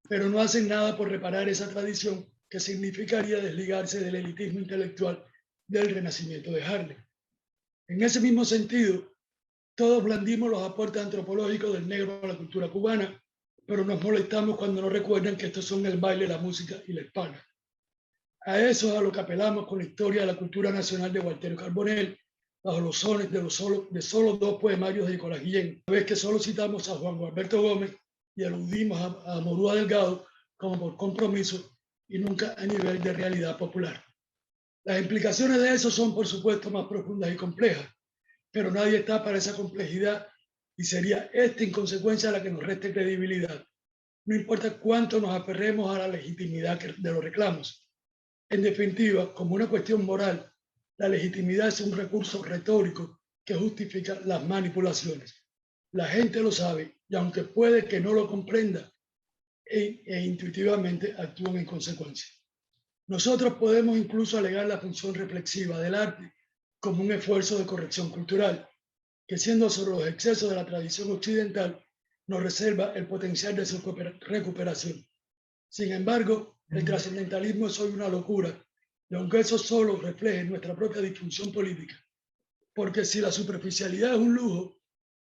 pero no hacen nada por reparar esa tradición que significaría desligarse del elitismo intelectual del renacimiento de Harlem. En ese mismo sentido, todos blandimos los aportes antropológicos del negro a la cultura cubana, pero nos molestamos cuando nos recuerdan que estos son el baile, la música y la hispana. A eso es a lo que apelamos con la historia de la cultura nacional de Gualterio Carbonell, bajo los sones de solo dos poemarios de Nicolás Guillén, una vez que solo citamos a Juan Gualberto Gómez y aludimos a Morúa Delgado como por compromiso y nunca a nivel de realidad popular. Las implicaciones de eso son, por supuesto, más profundas y complejas, pero nadie está para esa complejidad y sería esta inconsecuencia la que nos reste credibilidad. No importa cuánto nos aferremos a la legitimidad de los reclamos. En definitiva, como una cuestión moral, la legitimidad es un recurso retórico que justifica las manipulaciones. La gente lo sabe y aunque puede que no lo comprenda, e intuitivamente actúan en consecuencia. Nosotros podemos incluso alegar la función reflexiva del arte como un esfuerzo de corrección cultural, que siendo sobre los excesos de la tradición occidental, nos reserva el potencial de su recuperación. Sin embargo, el trascendentalismo es hoy una locura, y aunque eso solo refleje nuestra propia disfunción política, porque si la superficialidad es un lujo,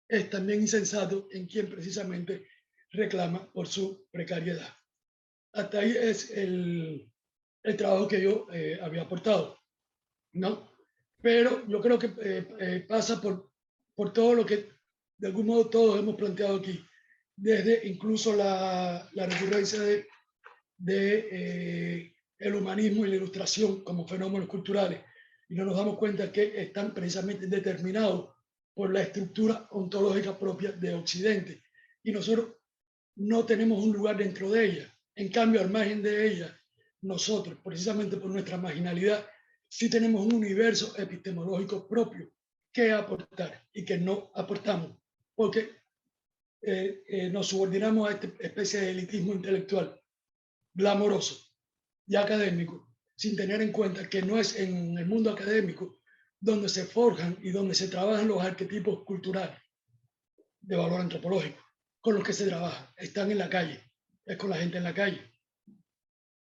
es también insensato en quien precisamente reclama por su precariedad. Hasta ahí es el trabajo que yo había aportado, ¿no? Pero yo creo que pasa por todo lo que de algún modo todos hemos planteado aquí, desde incluso la recurrencia de el humanismo y la ilustración como fenómenos culturales, y no nos damos cuenta que están precisamente determinados por la estructura ontológica propia de Occidente, y nosotros no tenemos un lugar dentro de ella. En cambio, al margen de ella, nosotros, precisamente por nuestra marginalidad, sí tenemos un universo epistemológico propio que aportar y que no aportamos, porque nos subordinamos a esta especie de elitismo intelectual glamoroso y académico, sin tener en cuenta que no es en el mundo académico donde se forjan y donde se trabajan los arquetipos culturales de valor antropológico, con los que se trabaja, están en la calle, es con la gente en la calle,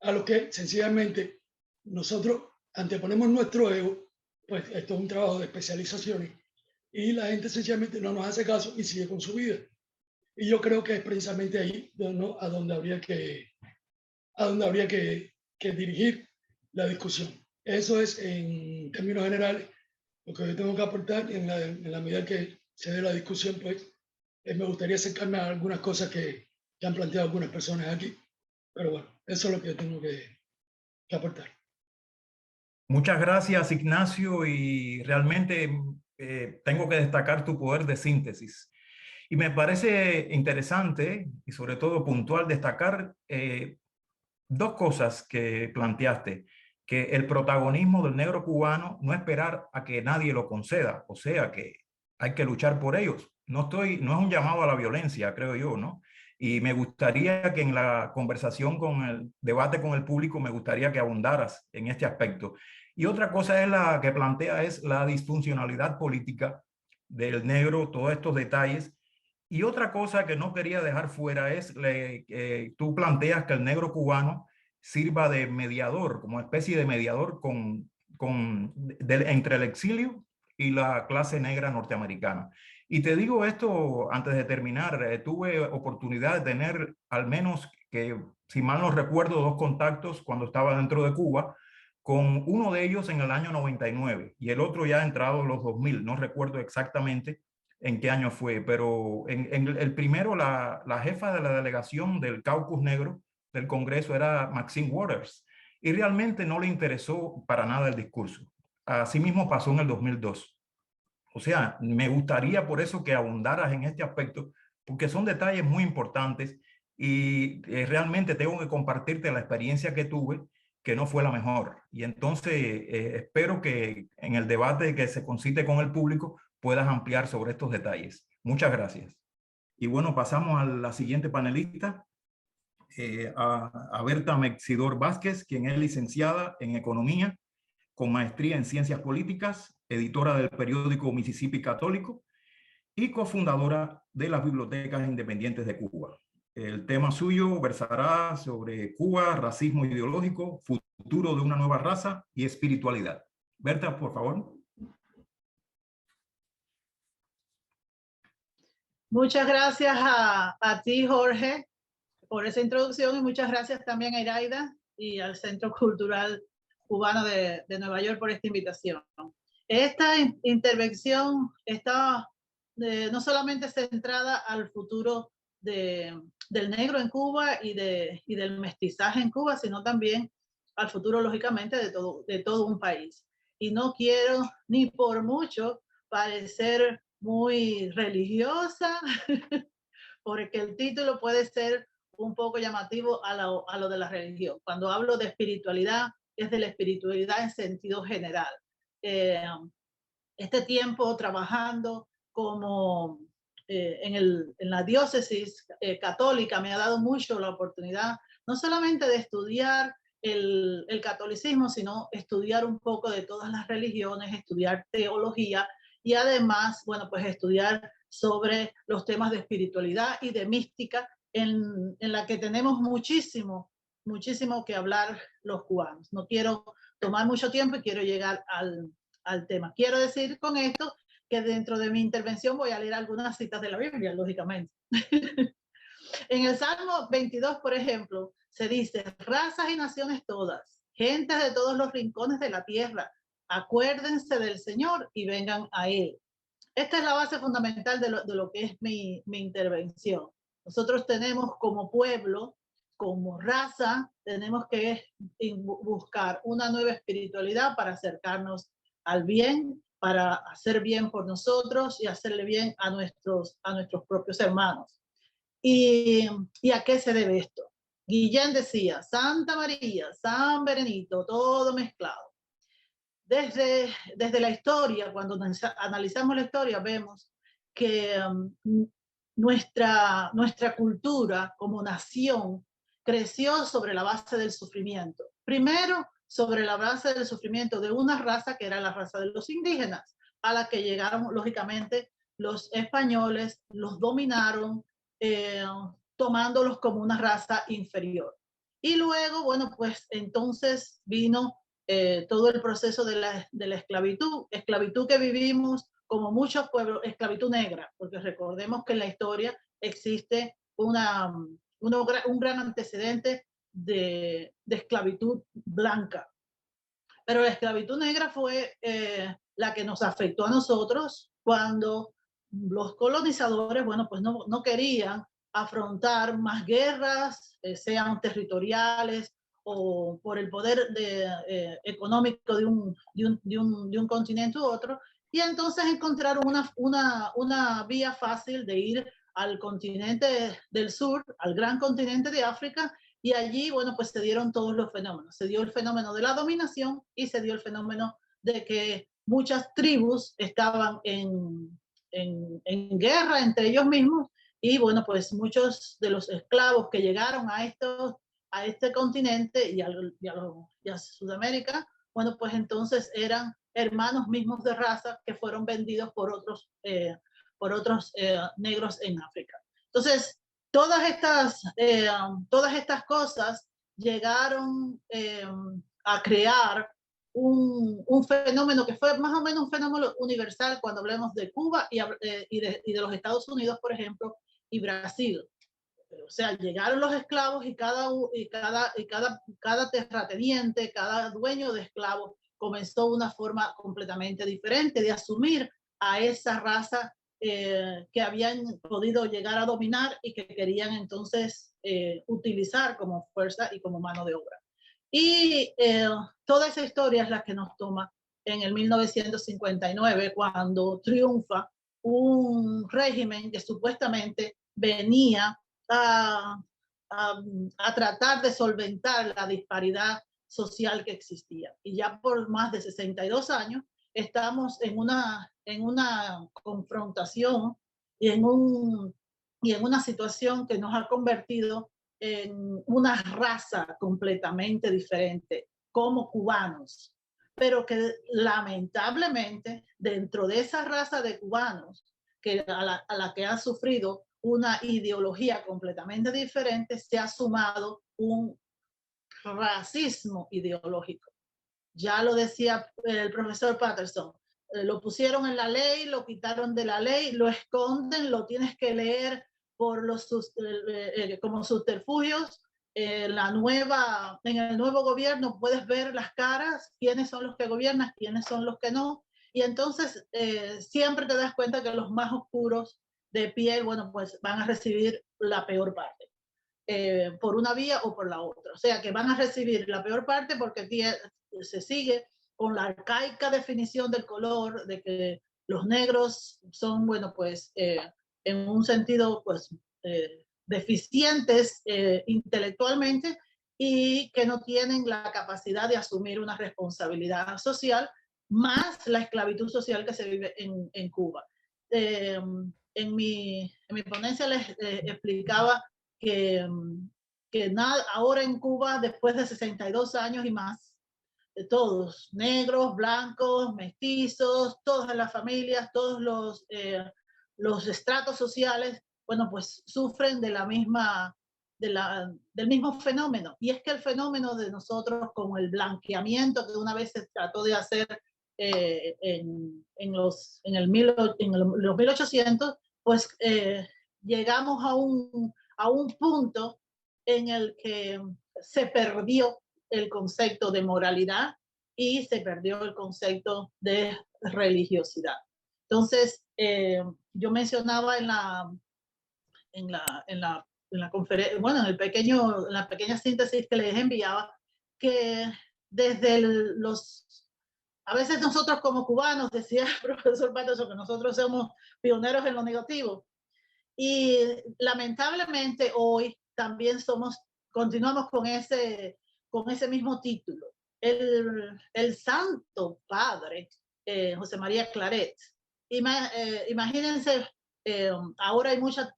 a lo que sencillamente nosotros anteponemos nuestro ego, pues esto es un trabajo de especializaciones, y la gente sencillamente no nos hace caso y sigue con su vida. Y yo creo que es precisamente ahí a donde habría que dirigir la discusión. Eso es, en términos generales, lo que yo tengo que aportar. En la medida que se dé la discusión, pues me gustaría acercarme a algunas cosas que han planteado algunas personas aquí. Pero bueno, eso es lo que yo tengo que aportar. Muchas gracias, Ignacio, y realmente tengo que destacar tu poder de síntesis. Y me parece interesante y sobre todo puntual destacar dos cosas que planteaste: que el protagonismo del negro cubano no esperar a que nadie lo conceda, o sea que hay que luchar por ellos. No es un llamado a la violencia, creo yo, ¿no? Y me gustaría que en la conversación con el debate con el público, me gustaría que abundaras en este aspecto. Y otra cosa es la que plantea, es la disfuncionalidad política del negro, todos estos detalles. Y otra cosa que no quería dejar fuera es, tú planteas que el negro cubano sirva de mediador, como especie de mediador entre el exilio y la clase negra norteamericana. Y te digo esto antes de terminar, tuve oportunidad de tener al menos, que si mal no recuerdo, 2 contactos cuando estaba dentro de Cuba, con uno de ellos en el año 99 y el otro ya entrado en los 2000, no recuerdo exactamente en qué año fue, pero en el primero la jefa de la delegación del Caucus Negro del Congreso era Maxine Waters, y realmente no le interesó para nada el discurso. Asimismo pasó en el 2002. O sea, me gustaría por eso que abundaras en este aspecto, porque son detalles muy importantes y realmente tengo que compartirte la experiencia que tuve, que no fue la mejor. Y entonces espero que en el debate que se concite con el público puedas ampliar sobre estos detalles. Muchas gracias. Y bueno, pasamos a la siguiente panelista, a Berta Mexidor Vázquez, quien es licenciada en Economía, con maestría en Ciencias Políticas, editora del periódico Mississippi Católico y cofundadora de las Bibliotecas Independientes de Cuba. El tema suyo versará sobre Cuba, racismo ideológico, futuro de una nueva raza y espiritualidad. Berta, por favor. Muchas gracias a ti, Jorge, por esa introducción, y muchas gracias también a Iraida y al Centro Cultural Cubano de Nueva York por esta invitación. Esta intervención está no solamente centrada al futuro del negro en Cuba y del mestizaje en Cuba, sino también al futuro, lógicamente, de todo un país. Y no quiero ni por mucho parecer muy religiosa, porque el título puede ser un poco llamativo a lo de la religión. Cuando hablo de espiritualidad, es de la espiritualidad en sentido general. Este tiempo trabajando como en la diócesis católica me ha dado mucho la oportunidad, no solamente de estudiar el catolicismo, sino estudiar un poco de todas las religiones, estudiar teología y además, bueno, pues estudiar sobre los temas de espiritualidad y de mística en la que tenemos muchísimo que hablar los cubanos. No quiero tomar mucho tiempo y quiero llegar al tema. Quiero decir con esto que dentro de mi intervención voy a leer algunas citas de la Biblia, lógicamente. En el Salmo 22, por ejemplo, se dice: razas y naciones todas, gentes de todos los rincones de la tierra, acuérdense del Señor y vengan a Él. Esta es la base fundamental de lo que es mi intervención. Nosotros tenemos como pueblo, como raza, tenemos que buscar una nueva espiritualidad para acercarnos al bien, para hacer bien por nosotros y hacerle bien a nuestros propios hermanos. ¿Y a qué se debe esto? Guillén decía: Santa María, San Berenito, todo mezclado. Desde la historia, cuando analizamos la historia, vemos que nuestra cultura como nación creció sobre la base del sufrimiento. Primero, sobre la base del sufrimiento de una raza que era la raza de los indígenas, a la que llegaron, lógicamente, los españoles, los dominaron, tomándolos como una raza inferior. Y luego, bueno, pues entonces vino todo el proceso de la esclavitud que vivimos como muchos pueblos, esclavitud negra, porque recordemos que en la historia existe un gran antecedente de esclavitud blanca. Pero la esclavitud negra fue la que nos afectó a nosotros cuando los colonizadores, bueno, pues no querían afrontar más guerras, sean territoriales o por el poder económico de un continente u otro, y entonces encontraron una vía fácil de ir al continente del sur, al gran continente de África, y allí, bueno, pues se dieron todos los fenómenos. Se dio el fenómeno de la dominación y se dio el fenómeno de que muchas tribus estaban en guerra entre ellos mismos, y bueno, pues muchos de los esclavos que llegaron a este continente y a Sudamérica, bueno, pues entonces eran hermanos mismos de raza que fueron vendidos por otros negros en África. Entonces, todas estas cosas llegaron a crear un fenómeno que fue más o menos un fenómeno universal cuando hablamos de Cuba y de los Estados Unidos, por ejemplo, y Brasil. O sea, llegaron los esclavos y cada terrateniente, cada dueño de esclavos comenzó una forma completamente diferente de asumir a esa raza que habían podido llegar a dominar y que querían entonces utilizar como fuerza y como mano de obra. Y toda esa historia es la que nos toma en el 1959, cuando triunfa un régimen que supuestamente venía a tratar de solventar la disparidad social que existía. Y ya por más de 62 años estamos en una confrontación y en una situación que nos ha convertido en una raza completamente diferente como cubanos, pero que lamentablemente dentro de esa raza de cubanos a la que ha sufrido una ideología completamente diferente, se ha sumado un racismo ideológico. Ya lo decía el profesor Patterson, lo pusieron en la ley, lo quitaron de la ley, lo esconden, lo tienes que leer por como subterfugios. En el nuevo gobierno puedes ver las caras, quiénes son los que gobiernan, quiénes son los que no, y entonces siempre te das cuenta que los más oscuros de piel, bueno, pues van a recibir la peor parte, por una vía o por la otra. O sea, que van a recibir la peor parte porque aquí se sigue con la arcaica definición del color, de que los negros son, bueno, pues en un sentido, pues, deficientes intelectualmente y que no tienen la capacidad de asumir una responsabilidad social, más la esclavitud social que se vive en Cuba. En mi ponencia les explicaba que nada, ahora en Cuba, después de 62 años y más, de todos, negros, blancos, mestizos, todas las familias, todos los estratos sociales, bueno, pues sufren de la misma, del mismo fenómeno. Y es que el fenómeno de nosotros, como el blanqueamiento que una vez se trató de hacer en los 1800, pues llegamos a un punto en el que se perdió el concepto de moralidad y se perdió el concepto de religiosidad. Entonces, yo mencionaba en la conferencia, bueno, en la pequeña síntesis que les enviaba, que desde a veces nosotros como cubanos, decía el profesor Patterson, que nosotros somos pioneros en lo negativo, y lamentablemente hoy también continuamos con ese mismo título. El Santo Padre, José María Claret. Imagínense, ahora hay mucha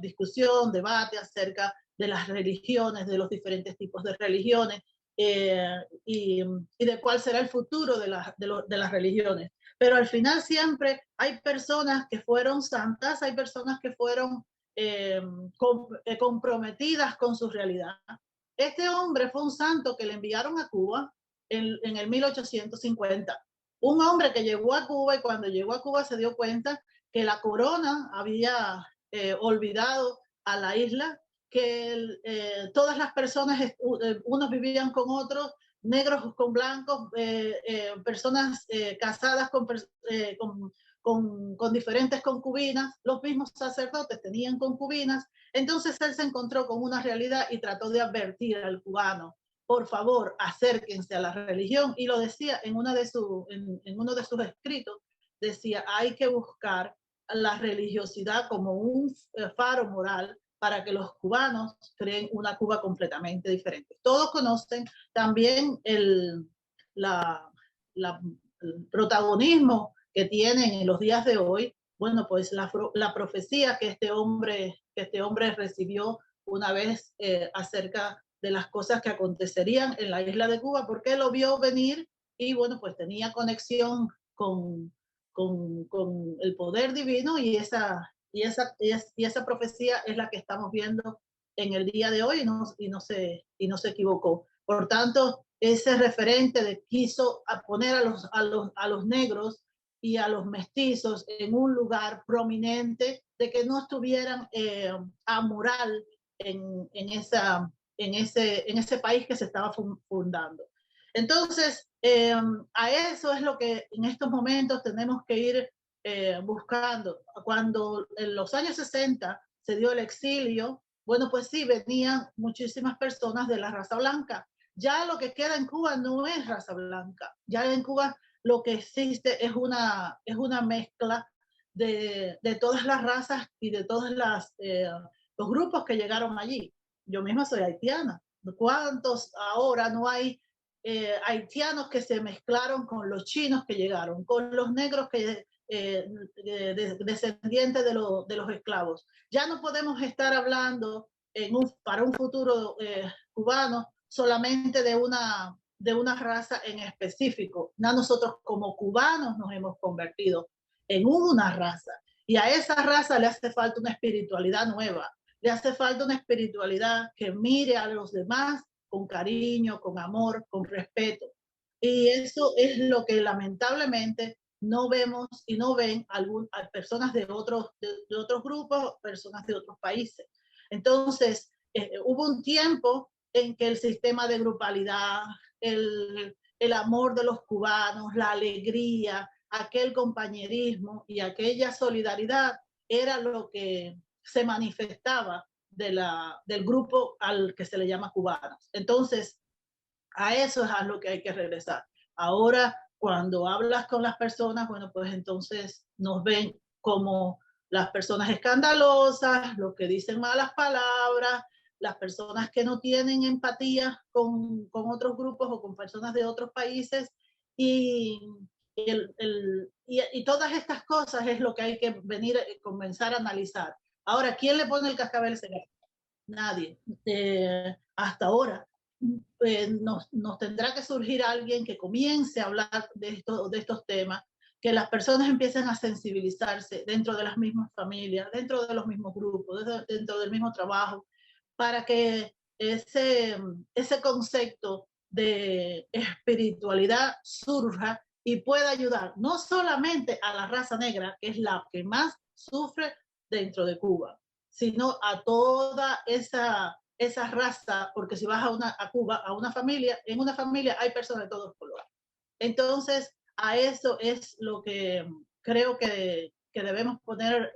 discusión, debate acerca de las religiones, de los diferentes tipos de religiones, y de cuál será el futuro de las religiones. Pero al final siempre hay personas que fueron santas, hay personas que fueron comprometidas con su realidad. Este hombre fue un santo que le enviaron a Cuba en el 1850. Un hombre que llegó a Cuba y cuando llegó a Cuba se dio cuenta que la corona había olvidado a la isla, que todas las personas, unos vivían con otros, negros con blancos, personas casadas con diferentes concubinas, los mismos sacerdotes tenían concubinas. Entonces él se encontró con una realidad y trató de advertir al cubano: por favor, acérquense a la religión. Y lo decía en uno de sus escritos, decía: hay que buscar la religiosidad como un faro moral para que los cubanos creen una Cuba completamente diferente. Todos conocen también el protagonismo que tienen en los días de hoy, bueno, pues la profecía que este hombre recibió una vez acerca de las cosas que acontecerían en la isla de Cuba, porque lo vio venir y, bueno, pues tenía conexión con el poder divino, y esa profecía es la que estamos viendo en el día de hoy, y no se equivocó. Por tanto, ese referente quiso poner a los negros y a los mestizos en un lugar prominente, de que no estuvieran amoral en ese país que se estaba fundando. Entonces, a eso es lo que en estos momentos tenemos que ir buscando. Cuando en los años 60 se dio el exilio, bueno, pues sí, venían muchísimas personas de la raza blanca. Ya lo que queda en Cuba no es raza blanca. Ya en Cuba lo que existe es una mezcla de todas las razas y de todos los grupos que llegaron allí. Yo misma soy haitiana. ¿Cuántos ahora no hay haitianos que se mezclaron con los chinos que llegaron, con los negros que descendientes de los esclavos? Ya no podemos estar hablando para un futuro cubano solamente de una raza en específico. Ya nosotros como cubanos nos hemos convertido en una raza. Y a esa raza le hace falta una espiritualidad nueva, le hace falta una espiritualidad que mire a los demás con cariño, con amor, con respeto. Y eso es lo que lamentablemente no vemos y no ven a personas de otros grupos, personas de otros países. Entonces, hubo un tiempo en que el sistema de grupalidad, el amor de los cubanos, la alegría, aquel compañerismo y aquella solidaridad era lo que se manifestaba del grupo al que se le llama cubanos. Entonces, a eso es a lo que hay que regresar. Ahora, cuando hablas con las personas, bueno, pues entonces nos ven como las personas escandalosas, los que dicen malas palabras, las personas que no tienen empatía con otros grupos o con personas de otros países, y todas estas cosas es lo que hay que venir a comenzar a analizar. Ahora, ¿quién le pone el cascabel ese gato? Nadie. Hasta ahora nos tendrá que surgir alguien que comience a hablar de estos temas, que las personas empiecen a sensibilizarse dentro de las mismas familias, dentro de los mismos grupos, dentro del mismo trabajo, para que ese concepto de espiritualidad surja y pueda ayudar no solamente a la raza negra, que es la que más sufre dentro de Cuba, sino a toda esa raza, porque si vas a Cuba, a una familia, en una familia hay personas de todos colores. Entonces, a eso es lo que creo que debemos poner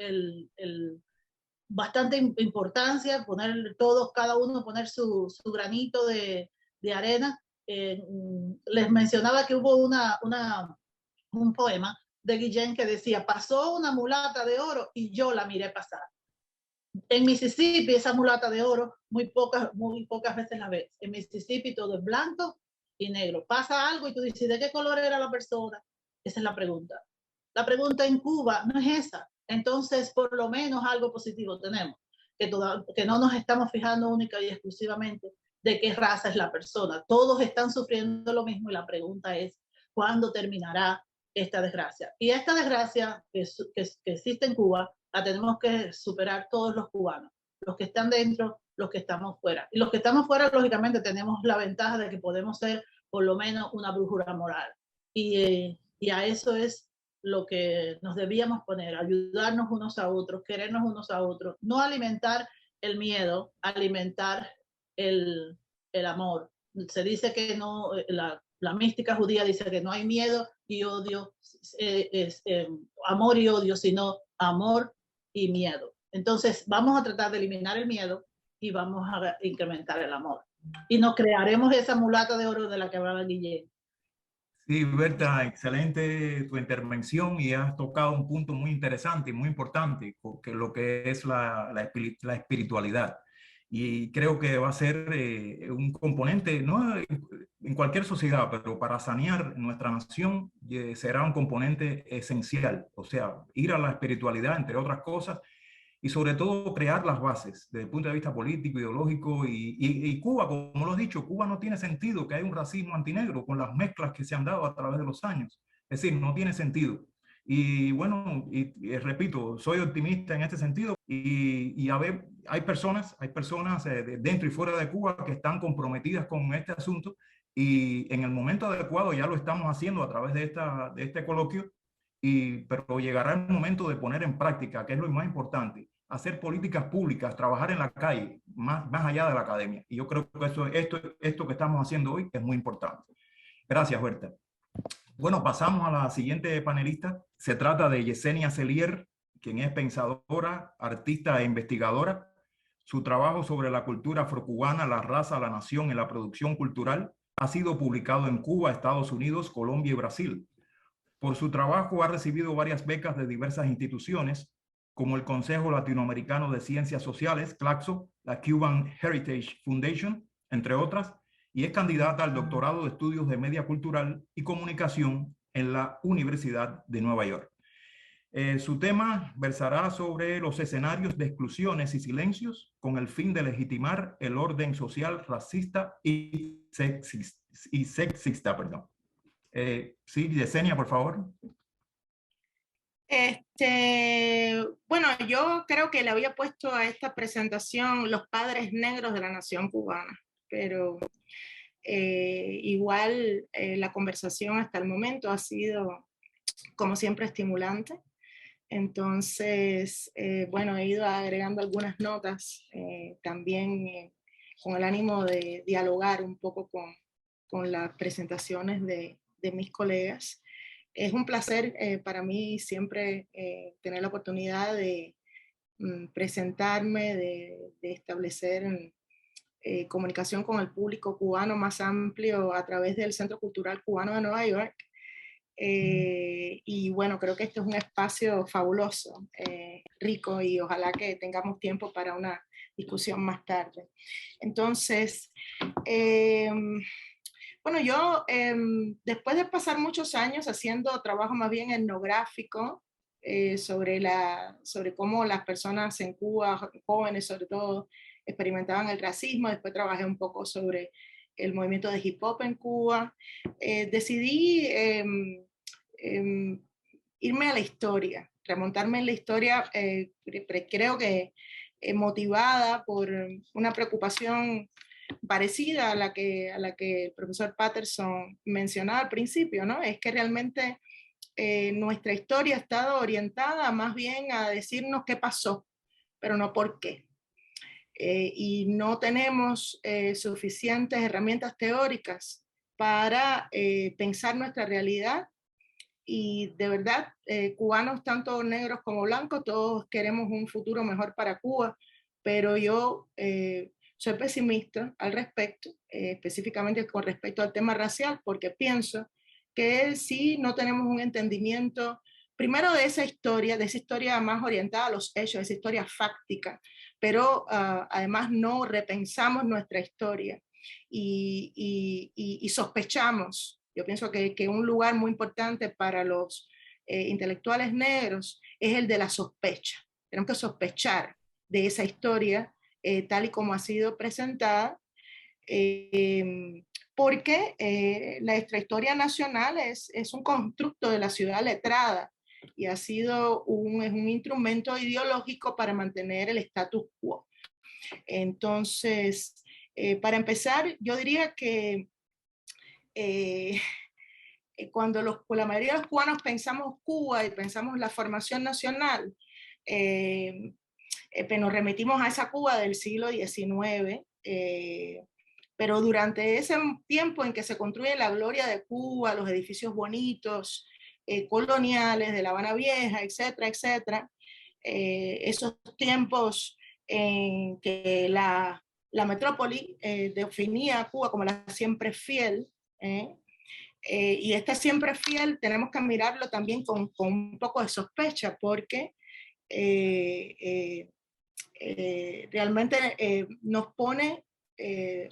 bastante importancia, poner todos, cada uno poner su granito de arena. Les mencionaba que hubo un poema de Guillén que decía: pasó una mulata de oro y yo la miré pasar. En Mississippi, esa mulata de oro, muy pocas veces la ves. En Mississippi todo es blanco y negro. Pasa algo y tú dices, ¿de qué color era la persona? Esa es la pregunta. La pregunta en Cuba no es esa. Entonces, por lo menos algo positivo tenemos, que no nos estamos fijando única y exclusivamente de qué raza es la persona. Todos están sufriendo lo mismo y la pregunta es, ¿cuándo terminará esta desgracia? Y esta desgracia que existe en Cuba la tenemos que superar todos los cubanos, los que están dentro, los que estamos fuera. Y los que estamos fuera, lógicamente, tenemos la ventaja de que podemos ser por lo menos una brújula moral. Y a eso es lo que nos debíamos poner, ayudarnos unos a otros, querernos unos a otros, no alimentar el miedo, alimentar el amor. Se dice que no, la mística judía dice que no hay miedo y odio, amor y odio, sino amor y miedo. Entonces vamos a tratar de eliminar el miedo y vamos a incrementar el amor. Y nos crearemos esa mulata de oro de la que hablaba Guillén. Sí, Berta, excelente tu intervención y has tocado un punto muy interesante y muy importante, porque lo que es la espiritualidad. Y creo que va a ser un componente, no en cualquier sociedad, pero para sanear nuestra nación será un componente esencial. O sea, ir a la espiritualidad, entre otras cosas, y sobre todo crear las bases desde el punto de vista político, ideológico, y Cuba, como lo has dicho, Cuba no tiene sentido que haya un racismo antinegro con las mezclas que se han dado a través de los años. Es decir, no tiene sentido. Y bueno, y repito, soy optimista en este sentido y a ver, hay personas dentro y fuera de Cuba que están comprometidas con este asunto y en el momento adecuado ya lo estamos haciendo a través de este coloquio, pero llegará el momento de poner en práctica, que es lo más importante, hacer políticas públicas, trabajar en la calle, más allá de la academia. Y yo creo que esto que estamos haciendo hoy es muy importante. Gracias, Berta. Bueno, pasamos a la siguiente panelista. Se trata de Yesenia Celier, quien es pensadora, artista e investigadora. Su trabajo sobre la cultura afrocubana, la raza, la nación y la producción cultural ha sido publicado en Cuba, Estados Unidos, Colombia y Brasil. Por su trabajo ha recibido varias becas de diversas instituciones, como el Consejo Latinoamericano de Ciencias Sociales, CLACSO, la Cuban Heritage Foundation, entre otras, y es candidata al doctorado de Estudios de Media Cultural y Comunicación en la Universidad de Nueva York. Su tema versará sobre los escenarios de exclusiones y silencios con el fin de legitimar el orden social racista y sexista. Sí, Yesenia, por favor. Bueno, yo creo que le había puesto a esta presentación los padres negros de la nación cubana, pero igual la conversación hasta el momento ha sido, como siempre, estimulante. Entonces, bueno, he ido agregando algunas notas también con el ánimo de dialogar un poco con las presentaciones de mis colegas. Es un placer para mí siempre tener la oportunidad de presentarme, de establecer comunicación con el público cubano más amplio a través del Centro Cultural Cubano de Nueva York. Y bueno, creo que este es un espacio fabuloso, rico, y ojalá que tengamos tiempo para una discusión más tarde. Entonces, bueno, yo después de pasar muchos años haciendo trabajo más bien etnográfico sobre cómo las personas en Cuba, jóvenes sobre todo, experimentaban el racismo, después trabajé un poco sobre el movimiento de hip hop en Cuba, decidí irme a la historia, remontarme en la historia, creo que motivada por una preocupación parecida a la que el profesor Patterson mencionaba al principio, ¿no? Es que realmente nuestra historia ha estado orientada más bien a decirnos qué pasó, pero no por qué. Y no tenemos suficientes herramientas teóricas para pensar nuestra realidad. Y de verdad, cubanos, tanto negros como blancos, todos queremos un futuro mejor para Cuba, pero yo soy pesimista al respecto, específicamente con respecto al tema racial, porque pienso que si no tenemos un entendimiento, primero de esa historia más orientada a los hechos, esa historia fáctica, pero además no repensamos nuestra historia y sospechamos. Yo pienso que un lugar muy importante para los intelectuales negros es el de la sospecha. Tenemos que sospechar de esa historia tal y como ha sido presentada, porque nuestra historia nacional es un constructo de la ciudad letrada y ha sido es un instrumento ideológico para mantener el status quo. Entonces, para empezar, yo diría que cuando la mayoría de los cubanos pensamos Cuba y pensamos la formación nacional, pues nos remitimos a esa Cuba del siglo XIX, pero durante ese tiempo en que se construye la gloria de Cuba, los edificios bonitos, coloniales de La Habana Vieja, etcétera, etcétera, esos tiempos en que la metrópoli definía a Cuba como la siempre fiel, y esta siempre fiel tenemos que mirarlo también con un poco de sospecha, porque realmente nos pone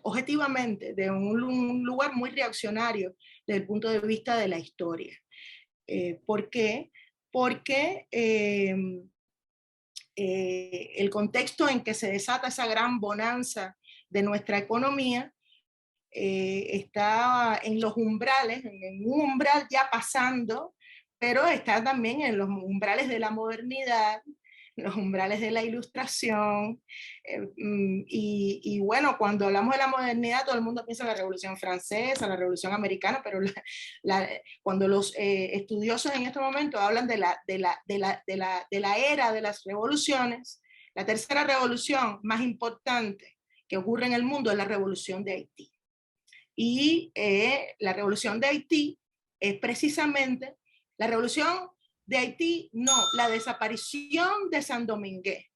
objetivamente de un lugar muy reaccionario desde el punto de vista de la historia. ¿Por qué? Porque el contexto en que se desata esa gran bonanza de nuestra economía está en los umbrales, en un umbral ya pasando, pero está también en los umbrales de la modernidad, los umbrales de la ilustración, y bueno, cuando hablamos de la modernidad todo el mundo piensa en la Revolución Francesa, la Revolución Americana, pero cuando los estudiosos en este momento hablan de la era de las revoluciones, la tercera revolución más importante que ocurre en el mundo es la Revolución de Haití. Y la Revolución de Haití es precisamente la revolución de Haití, no, la desaparición de Saint-Domingue,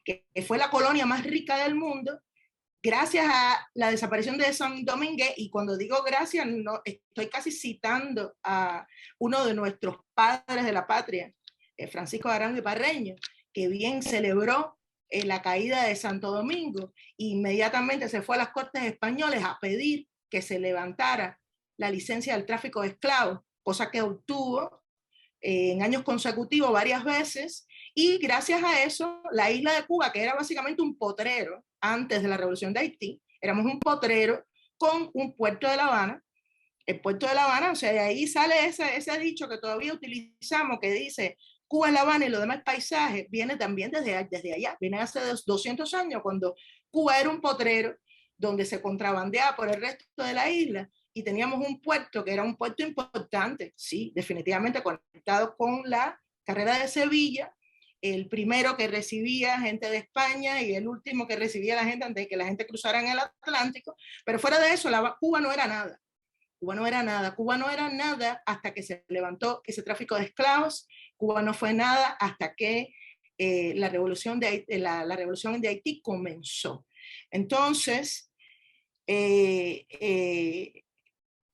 que fue la colonia más rica del mundo, gracias a la desaparición de Saint-Domingue. Y cuando digo gracias, no, estoy casi citando a uno de nuestros padres de la patria, Francisco de Arango y Parreño, que bien celebró la caída de Santo Domingo. Inmediatamente se fue a las cortes españolas a pedir que se levantara la licencia del tráfico de esclavos, cosa que obtuvo en años consecutivos varias veces, y gracias a eso la isla de Cuba, que era básicamente un potrero antes de la Revolución de Haití, éramos un potrero con un puerto de La Habana. El puerto de La Habana, o sea, de ahí sale ese dicho que todavía utilizamos, que dice: Cuba, La Habana y los demás paisajes viene también desde allá, viene hace 200 años, cuando Cuba era un potrero donde se contrabandeaba por el resto de la isla y teníamos un puerto que era un puerto importante, sí, definitivamente conectado con la carrera de Sevilla, el primero que recibía gente de España y el último que recibía a la gente antes de que la gente cruzara en el Atlántico, pero fuera de eso, Cuba no era nada. Cuba no era nada. Cuba no era nada hasta que se levantó ese tráfico de esclavos. Cuba no fue nada hasta que la revolución de Haití comenzó. Entonces,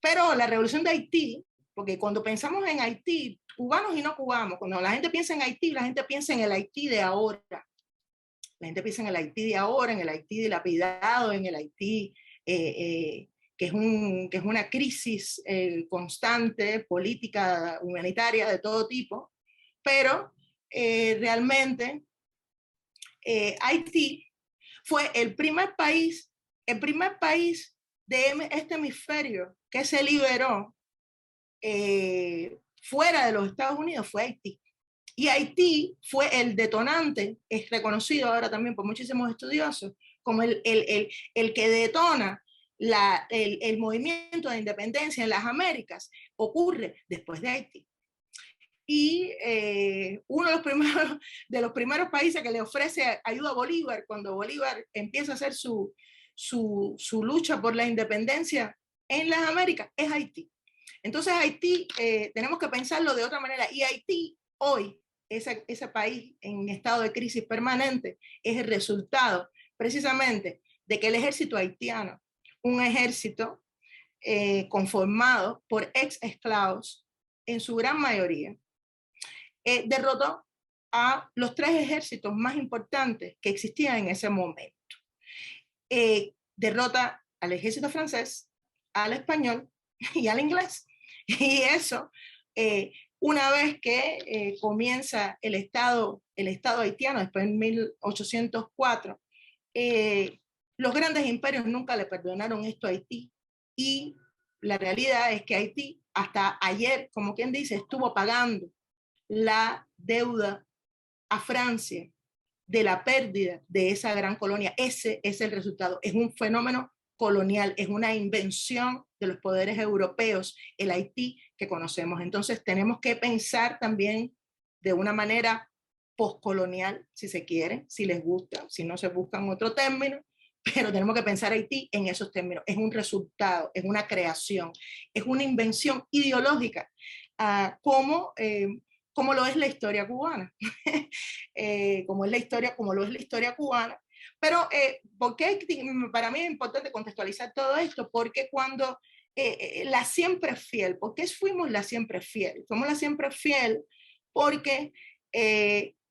pero la revolución de Haití, porque cuando pensamos en Haití, cubanos y no cubanos, cuando la gente piensa en Haití, la gente piensa en el Haití de ahora. La gente piensa en el Haití de ahora, en el Haití dilapidado, en el Haití que es una crisis constante, política, humanitaria, de todo tipo, pero realmente Haití fue el primer país de este hemisferio que se liberó fuera de los Estados Unidos, fue Haití. Y Haití fue el detonante, es reconocido ahora también por muchísimos estudiosos, como el que detona el movimiento de independencia en las Américas, ocurre después de Haití. Y uno de los primeros países que le ofrece ayuda a Bolívar, cuando Bolívar empieza a hacer su lucha por la independencia en las Américas, es Haití. Entonces Haití tenemos que pensarlo de otra manera, y Haití hoy, ese país en estado de crisis permanente, es el resultado precisamente de que el ejército haitiano, un ejército conformado por ex esclavos, en su gran mayoría, derrotó a los 3 ejércitos más importantes que existían en ese momento. Derrota al ejército francés, al español y al inglés. Y eso, una vez que comienza el Estado haitiano, después en 1804, los grandes imperios nunca le perdonaron esto a Haití, y la realidad es que Haití hasta ayer, como quien dice, estuvo pagando la deuda a Francia de la pérdida de esa gran colonia. Ese es el resultado, es un fenómeno colonial, es una invención de los poderes europeos, el Haití que conocemos. Entonces tenemos que pensar también de una manera postcolonial, si se quiere, si les gusta, si no se buscan otro término, pero tenemos que pensar Haití en esos términos. Es un resultado, es una creación, es una invención ideológica, como lo es la historia cubana, como lo es la historia cubana. Pero ¿por qué para mí es importante contextualizar todo esto? Porque cuando la siempre fiel, ¿por qué fuimos la siempre fiel? Fuimos la siempre fiel porque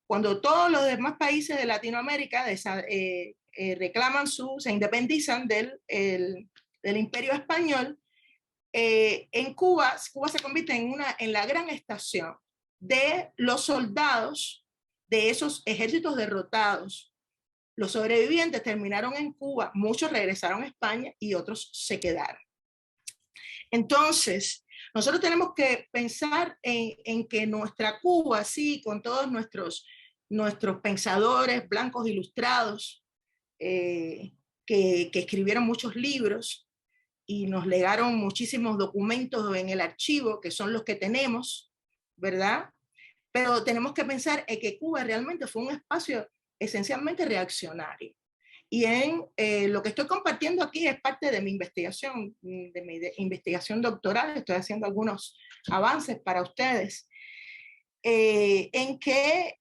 cuando todos los demás países de Latinoamérica reclaman se independizan del Imperio Español, en Cuba se convierte en la gran estación de los soldados de esos ejércitos derrotados. Los sobrevivientes terminaron en Cuba, muchos regresaron a España y otros se quedaron. Entonces, nosotros tenemos que pensar en que nuestra Cuba, sí, con todos nuestros pensadores blancos ilustrados, que escribieron muchos libros y nos legaron muchísimos documentos en el archivo, que son los que tenemos, ¿verdad? Pero tenemos que pensar en que Cuba realmente fue un espacio esencialmente reaccionario. Y lo que estoy compartiendo aquí es parte de mi investigación doctoral. Estoy haciendo algunos avances para ustedes, en que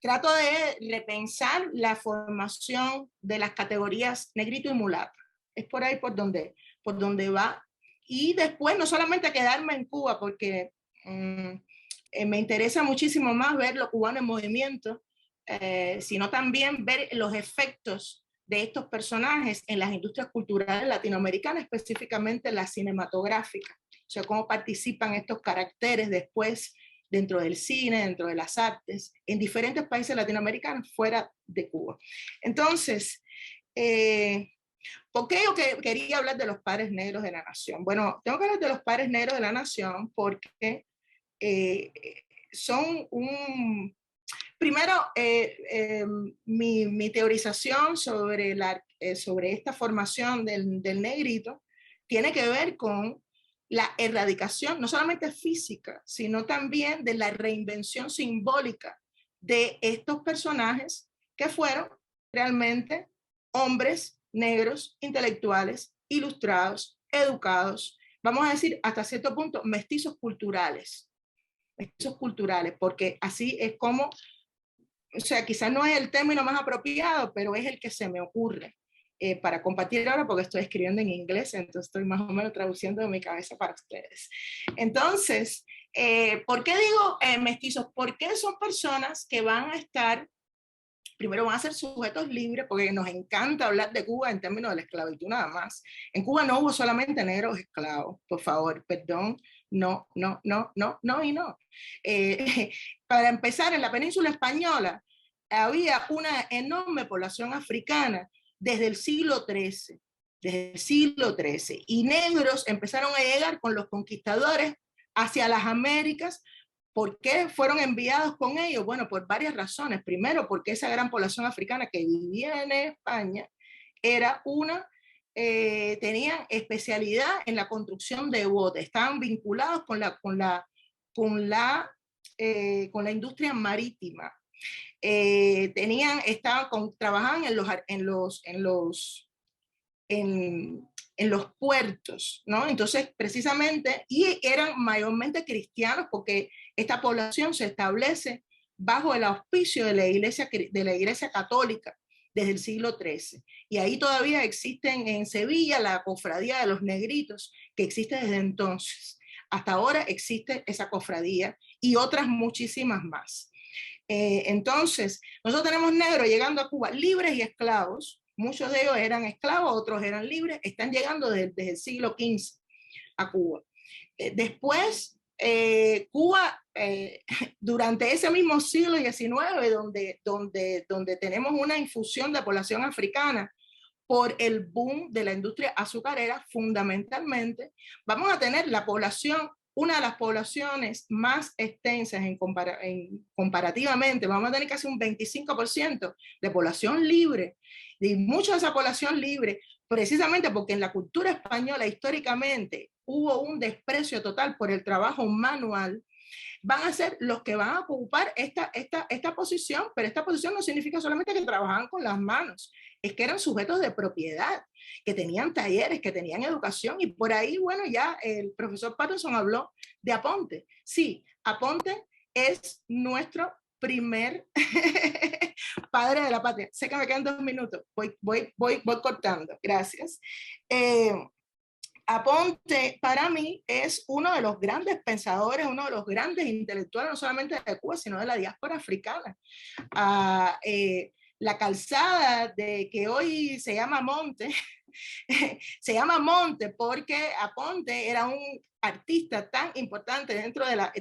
trato de repensar la formación de las categorías negrito y mulato. Es por ahí por donde va. Y después no solamente quedarme en Cuba, porque me interesa muchísimo más ver lo cubano en movimiento, sino también ver los efectos de estos personajes en las industrias culturales latinoamericanas, específicamente la cinematográfica. O sea, cómo participan estos caracteres después dentro del cine, dentro de las artes, en diferentes países latinoamericanos fuera de Cuba. Entonces, ¿por qué yo quería hablar de los padres negros de la nación? Bueno, tengo que hablar de los padres negros de la nación porque son un... Primero, mi teorización sobre, sobre esta formación del negrito tiene que ver con la erradicación, no solamente física, sino también de la reinvención simbólica de estos personajes que fueron realmente hombres negros, intelectuales, ilustrados, educados, vamos a decir hasta cierto punto mestizos culturales, porque así es como, o sea, quizás no es el término más apropiado, pero es el que se me ocurre para compartir ahora, porque estoy escribiendo en inglés, entonces estoy más o menos traduciendo de mi cabeza para ustedes. Entonces, ¿por qué digo mestizos? Porque son personas que van a estar, primero van a ser sujetos libres, porque nos encanta hablar de Cuba en términos de la esclavitud nada más. En Cuba no hubo solamente negros esclavos, por favor, perdón, no, no, no, no, no y no. Para empezar, en la península española había una enorme población africana desde el siglo XIII, y negros empezaron a llegar con los conquistadores hacia las Américas. ¿Por qué fueron enviados con ellos? Bueno, por varias razones. Primero, porque esa gran población africana que vivía en España era tenían especialidad en la construcción de botes, estaban vinculados con la industria marítima. Trabajaban en los puertos, ¿no? Entonces, precisamente, y eran mayormente cristianos, porque esta población se establece bajo el auspicio de la Iglesia Católica desde el siglo XIII. Y ahí todavía existen en Sevilla la cofradía de los negritos, que existe desde entonces. Hasta ahora existe esa cofradía y otras muchísimas más. Entonces, nosotros tenemos negros llegando a Cuba libres y esclavos. Muchos de ellos eran esclavos, otros eran libres, están llegando desde el siglo XV a Cuba. Después, Cuba, durante ese mismo siglo XIX, donde tenemos una infusión de población africana por el boom de la industria azucarera, fundamentalmente, vamos a tener la población, una de las poblaciones más extensas comparativamente, vamos a tener casi un 25% de población libre, y mucha de esa población libre, precisamente porque en la cultura española históricamente hubo un desprecio total por el trabajo manual, van a ser los que van a ocupar esta posición, pero esta posición no significa solamente que trabajaban con las manos, es que eran sujetos de propiedad, que tenían talleres, que tenían educación, y por ahí, bueno, ya el profesor Patterson habló de Aponte. Sí, Aponte es nuestro primer padre de la patria. Sé que me quedan 2 minutos, voy cortando, gracias. Aponte para mí es uno de los grandes pensadores, uno de los grandes intelectuales, no solamente de Cuba, sino de la diáspora africana. La calzada de que hoy se llama Monte, se llama Monte porque Aponte era un artista tan importante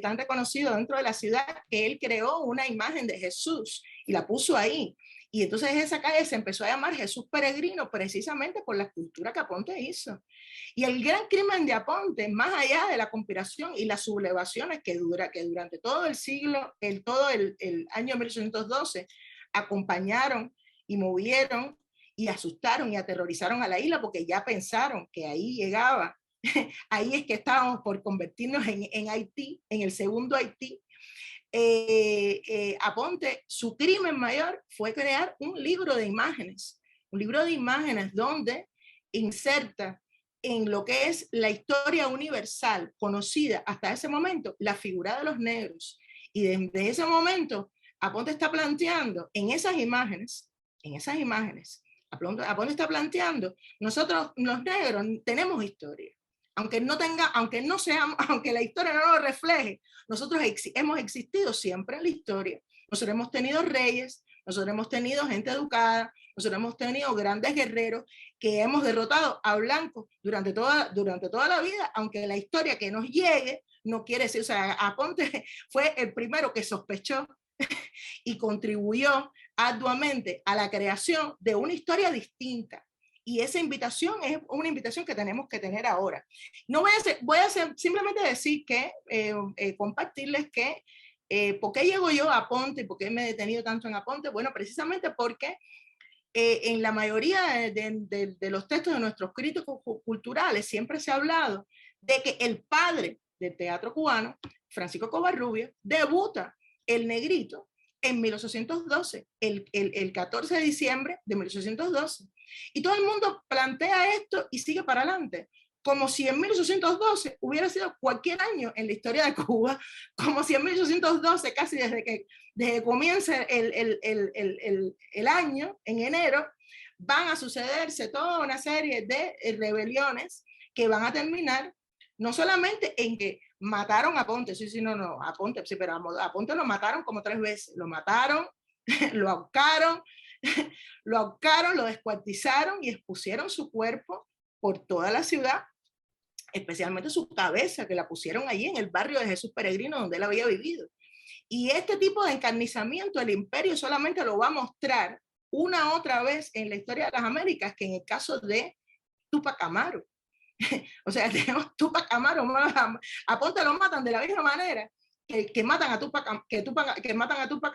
tan reconocido dentro de la ciudad, que él creó una imagen de Jesús y la puso ahí. Y entonces esa calle se empezó a llamar Jesús Peregrino, precisamente por la escultura que Aponte hizo. Y el gran crimen de Aponte, más allá de la conspiración y las sublevaciones que durante todo el siglo, todo el año 1812, acompañaron y movieron y asustaron y aterrorizaron a la isla, porque ya pensaron que ahí llegaba, ahí es que estábamos por convertirnos en Haití, en el segundo Haití. Aponte, su crimen mayor fue crear un libro de imágenes donde inserta en lo que es la historia universal conocida hasta ese momento la figura de los negros. Y desde ese momento, Aponte está planteando en esas imágenes, Aponte está planteando, nosotros los negros tenemos historia. Aunque la historia no lo refleje, nosotros hemos existido siempre en la historia. Nosotros hemos tenido reyes, nosotros hemos tenido gente educada, nosotros hemos tenido grandes guerreros que hemos derrotado a blancos durante toda la vida, aunque la historia que nos llegue no quiere decir, o sea, Aponte fue el primero que sospechó y contribuyó arduamente a la creación de una historia distinta. Y esa invitación es una invitación que tenemos que tener ahora. No simplemente decir que, compartirles que, ¿por qué llego yo a Aponte y por qué me he detenido tanto en Aponte? Bueno, precisamente porque en la mayoría de los textos de nuestros críticos culturales siempre se ha hablado de que el padre del teatro cubano, Francisco Covarrubias, debuta El Negrito en 1812, el 14 de diciembre de 1812. Y todo el mundo plantea esto y sigue para adelante, como si en 1812 hubiera sido cualquier año en la historia de Cuba, como si en 1812, casi desde que comienza el año, en enero, van a sucederse toda una serie de rebeliones que van a terminar no solamente en que mataron a Ponte, a Ponte, sí, pero a Ponte lo mataron como 3 veces, lo mataron, lo ahorcaron, lo descuartizaron y expusieron su cuerpo por toda la ciudad, especialmente su cabeza, que la pusieron allí en el barrio de Jesús Peregrino, donde él había vivido. Y este tipo de encarnizamiento del imperio solamente lo va a mostrar una otra vez en la historia de las Américas, que en el caso de Túpac Amaru. O sea, tenemos Túpac Amaru, a Ponte lo matan de la misma manera que matan a Túpac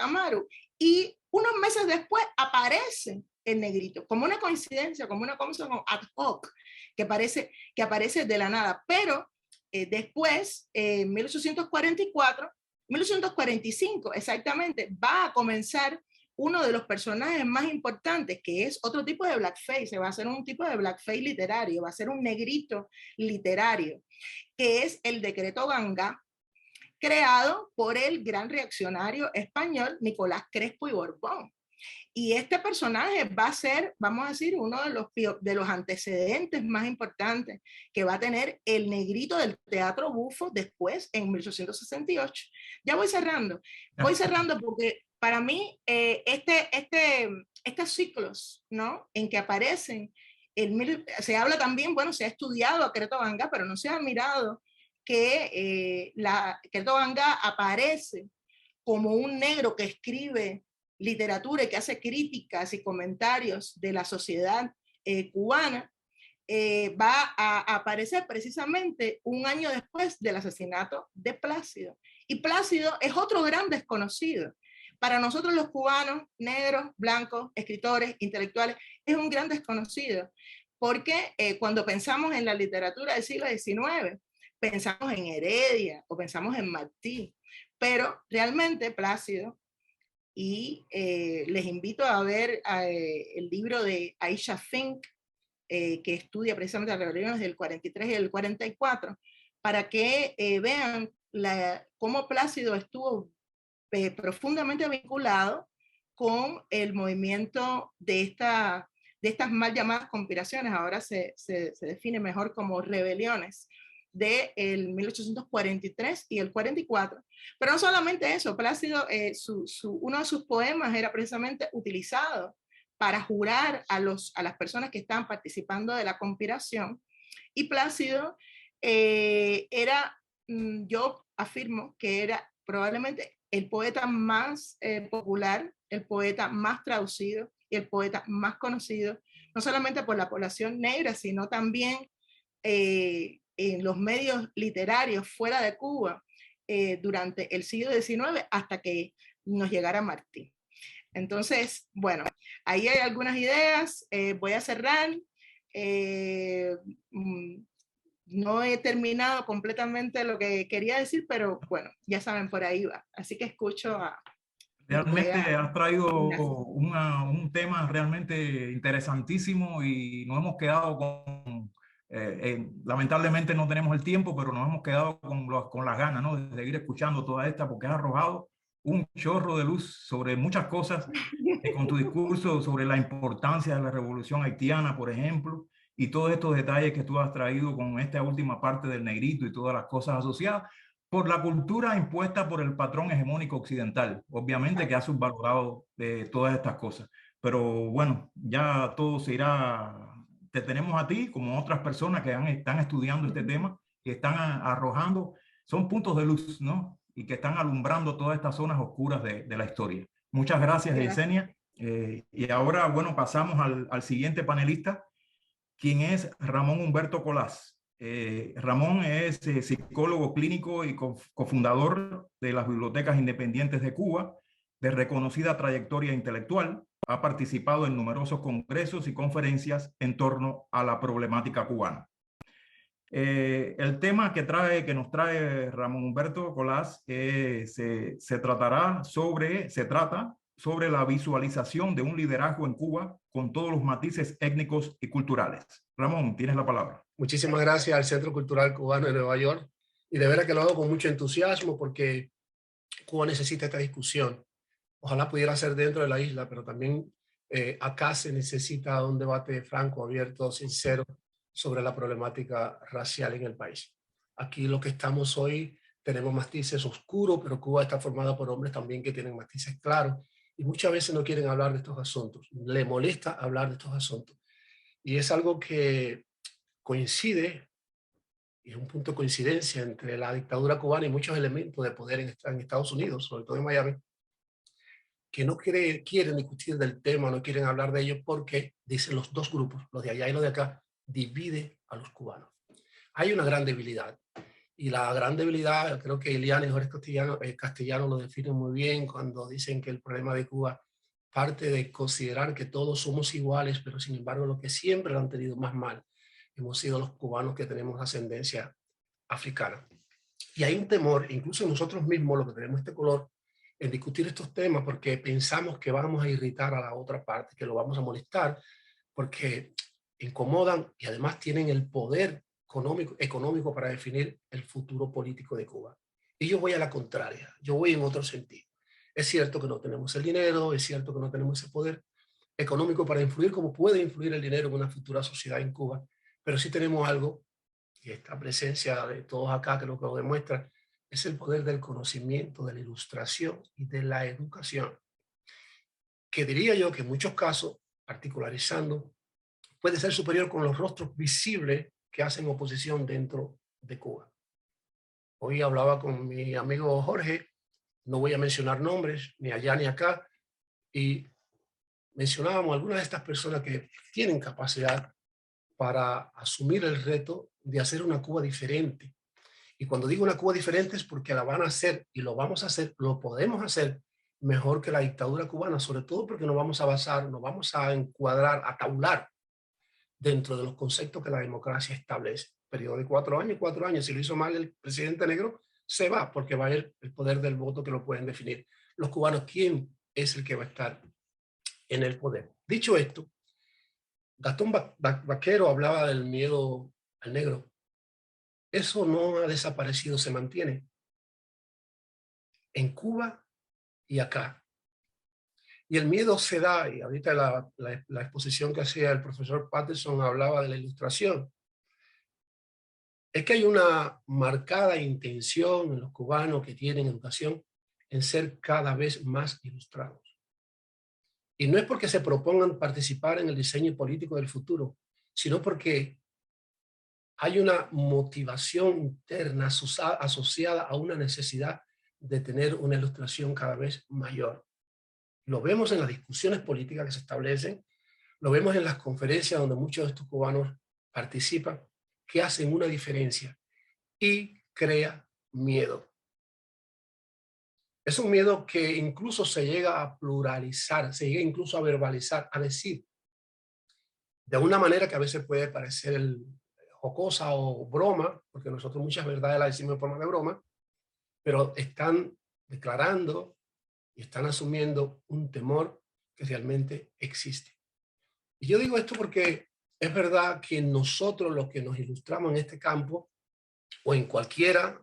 Amaru, y unos meses después aparece el Negrito, como una coincidencia, como una cosa ad hoc, que aparece de la nada. Pero después, en 1845 exactamente, va a comenzar uno de los personajes más importantes, que es otro tipo de blackface, va a ser un tipo de blackface literario, va a ser un negrito literario, que es el Decreto Ganga, creado por el gran reaccionario español Nicolás Crespo y Borbón. Y este personaje va a ser, vamos a decir, uno de los antecedentes más importantes que va a tener el Negrito del teatro bufo después, en 1868. Ya voy cerrando porque para mí estos ciclos, ¿no?, en que aparecen, se habla también, bueno, se ha estudiado a Decreto Ganga, pero no se ha mirado que Decreto Ganga aparece como un negro que escribe literatura y que hace críticas y comentarios de la sociedad cubana, va a aparecer precisamente un año después del asesinato de Plácido. Y Plácido es otro gran desconocido. Para nosotros los cubanos, negros, blancos, escritores, intelectuales, es un gran desconocido, porque cuando pensamos en la literatura del siglo XIX, pensamos en Heredia o pensamos en Martí, pero realmente Plácido, y les invito a ver el libro de Aisha Fink, que estudia precisamente las rebeliones del 43 y del 44, para que vean cómo Plácido estuvo profundamente vinculado con el movimiento de estas mal llamadas conspiraciones, ahora se define mejor como rebeliones, del 1843 y el 44. Pero no solamente eso, Plácido, uno de sus poemas era precisamente utilizado para jurar a las personas que estaban participando de la conspiración. Y Plácido yo afirmo que era probablemente el poeta más popular, el poeta más traducido y el poeta más conocido, no solamente por la población negra, sino también en los medios literarios fuera de Cuba durante el siglo XIX hasta que nos llegara Martí. Entonces, bueno, ahí hay algunas ideas, voy a cerrar. No he terminado completamente lo que quería decir, pero bueno, ya saben, por ahí va. Así que escucho a... Realmente has traído un tema realmente interesantísimo y nos hemos quedado con... lamentablemente no tenemos el tiempo, pero nos hemos quedado con las ganas, ¿no?, de seguir escuchando toda esta, porque has arrojado un chorro de luz sobre muchas cosas, con tu discurso sobre la importancia de la revolución haitiana, por ejemplo, y todos estos detalles que tú has traído con esta última parte del Negrito y todas las cosas asociadas, por la cultura impuesta por el patrón hegemónico occidental, obviamente, que ha subvalorado todas estas cosas. Pero bueno, ya todo se irá. Te tenemos a ti, como otras personas que están estudiando este tema, que están arrojando, son puntos de luz, ¿no?, y que están alumbrando todas estas zonas oscuras de la historia. Muchas gracias, Yesenia. Y ahora, bueno, pasamos al siguiente panelista, quien es Ramón Humberto Colás. Ramón es psicólogo clínico y cofundador de las Bibliotecas Independientes de Cuba, de reconocida trayectoria intelectual. Ha participado en numerosos congresos y conferencias en torno a la problemática cubana. El tema que nos trae Ramón Humberto Colás se trata sobre la visualización de un liderazgo en Cuba con todos los matices étnicos y culturales. Ramón, tienes la palabra. Muchísimas gracias al Centro Cultural Cubano de Nueva York, y de veras que lo hago con mucho entusiasmo porque Cuba necesita esta discusión. Ojalá pudiera ser dentro de la isla, pero también acá se necesita un debate franco, abierto, sincero sobre la problemática racial en el país. Aquí lo que estamos hoy tenemos matices oscuros, pero Cuba está formada por hombres también que tienen matices claros y muchas veces no quieren hablar de estos asuntos. Le molesta hablar de estos asuntos. Y es algo que coincide, y es un punto de coincidencia entre la dictadura cubana y muchos elementos de poder en Estados Unidos, sobre todo en Miami, que no quieren discutir del tema, no quieren hablar de ello porque, dicen los dos grupos, los de allá y los de acá, divide a los cubanos. Hay una gran debilidad. Y la gran debilidad, creo que Eliana y Jorge Castellano lo definen muy bien cuando dicen que el problema de Cuba parte de considerar que todos somos iguales, pero sin embargo lo que siempre lo han tenido más mal hemos sido los cubanos que tenemos ascendencia africana. Y hay un temor, incluso nosotros mismos, los que tenemos este color, en discutir estos temas porque pensamos que vamos a irritar a la otra parte, que lo vamos a molestar, porque incomodan y además tienen el poder económico para definir el futuro político de Cuba. Y yo voy a la contraria, yo voy en otro sentido. Es cierto que no tenemos el dinero, es cierto que no tenemos ese poder económico para influir como puede influir el dinero en una futura sociedad en Cuba, pero sí tenemos algo, y esta presencia de todos acá que lo demuestra, es el poder del conocimiento, de la ilustración y de la educación, que diría yo que en muchos casos, particularizando, puede ser superior con los rostros visibles que hacen oposición dentro de Cuba. Hoy hablaba con mi amigo Jorge, no voy a mencionar nombres, ni allá ni acá, y mencionábamos algunas de estas personas que tienen capacidad para asumir el reto de hacer una Cuba diferente. Y cuando digo una Cuba diferente es porque la van a hacer y lo vamos a hacer, lo podemos hacer mejor que la dictadura cubana, sobre todo porque nos vamos a basar, nos vamos a encuadrar, a taular dentro de los conceptos que la democracia establece. Periodo de 4 años, si lo hizo mal el presidente negro, se va porque va a haber el poder del voto que lo pueden definir. Los cubanos, ¿quién es el que va a estar en el poder? Dicho esto, Gastón Baquero hablaba del miedo al negro. Eso no ha desaparecido, se mantiene en Cuba y acá. Y el miedo se da, y ahorita la exposición que hacía el profesor Patterson hablaba de la ilustración. Es que hay una marcada intención en los cubanos que tienen educación en ser cada vez más ilustrados. Y no es porque se propongan participar en el diseño político del futuro, sino porque hay una motivación interna asociada a una necesidad de tener una ilustración cada vez mayor. Lo vemos en las discusiones políticas que se establecen, lo vemos en las conferencias donde muchos de estos cubanos participan, que hacen una diferencia y crea miedo. Es un miedo que incluso se llega a pluralizar, se llega incluso a verbalizar, a decir, de una manera que a veces puede parecer jocosa o broma, porque nosotros muchas verdades las decimos en forma de broma, pero están declarando y están asumiendo un temor que realmente existe. Y yo digo esto porque es verdad que nosotros los que nos ilustramos en este campo, o en cualquiera,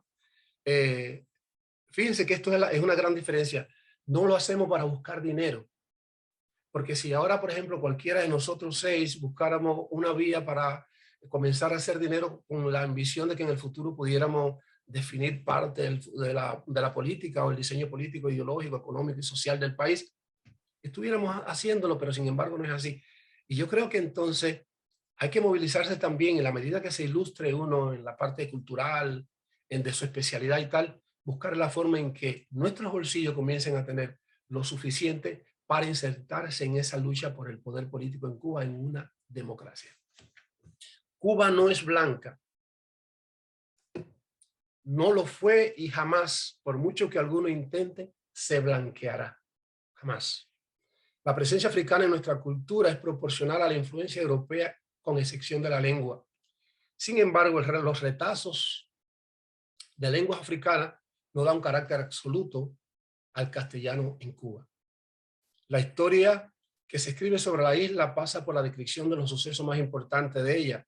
fíjense que esto es una gran diferencia. No lo hacemos para buscar dinero. Porque si ahora, por ejemplo, cualquiera de nosotros 6 buscáramos una vía para comenzar a hacer dinero con la ambición de que en el futuro pudiéramos definir parte de la política o el diseño político, ideológico, económico y social del país, estuviéramos haciéndolo, pero sin embargo no es así. Y yo creo que entonces hay que movilizarse también en la medida que se ilustre uno en la parte cultural, de su especialidad y tal, buscar la forma en que nuestros bolsillos comiencen a tener lo suficiente para insertarse en esa lucha por el poder político en Cuba en una democracia. Cuba no es blanca. No lo fue y jamás, por mucho que alguno intente, se blanqueará. Jamás. La presencia africana en nuestra cultura es proporcional a la influencia europea, con excepción de la lengua. Sin embargo, los retazos de lenguas africanas no dan un carácter absoluto al castellano en Cuba. La historia que se escribe sobre la isla pasa por la descripción de los sucesos más importantes de ella.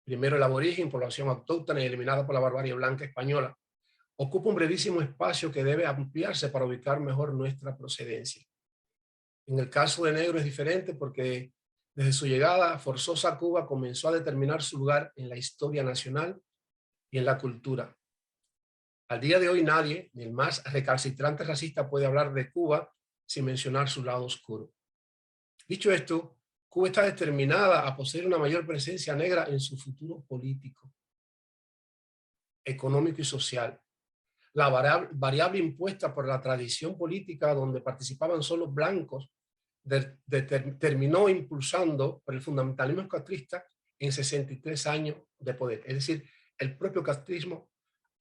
Primero el aborigen, población autóctona y eliminada por la barbarie blanca española. Ocupa un brevísimo espacio que debe ampliarse para ubicar mejor nuestra procedencia. En el caso de negro es diferente porque desde su llegada forzosa a Cuba comenzó a determinar su lugar en la historia nacional y en la cultura. Al día de hoy nadie, ni el más recalcitrante racista, puede hablar de Cuba sin mencionar su lado oscuro. Dicho esto, Cuba está determinada a poseer una mayor presencia negra en su futuro político, económico y social. La variable impuesta por la tradición política donde participaban solo blancos terminó impulsando por el fundamentalismo castrista en 63 años de poder. Es decir, el propio castrismo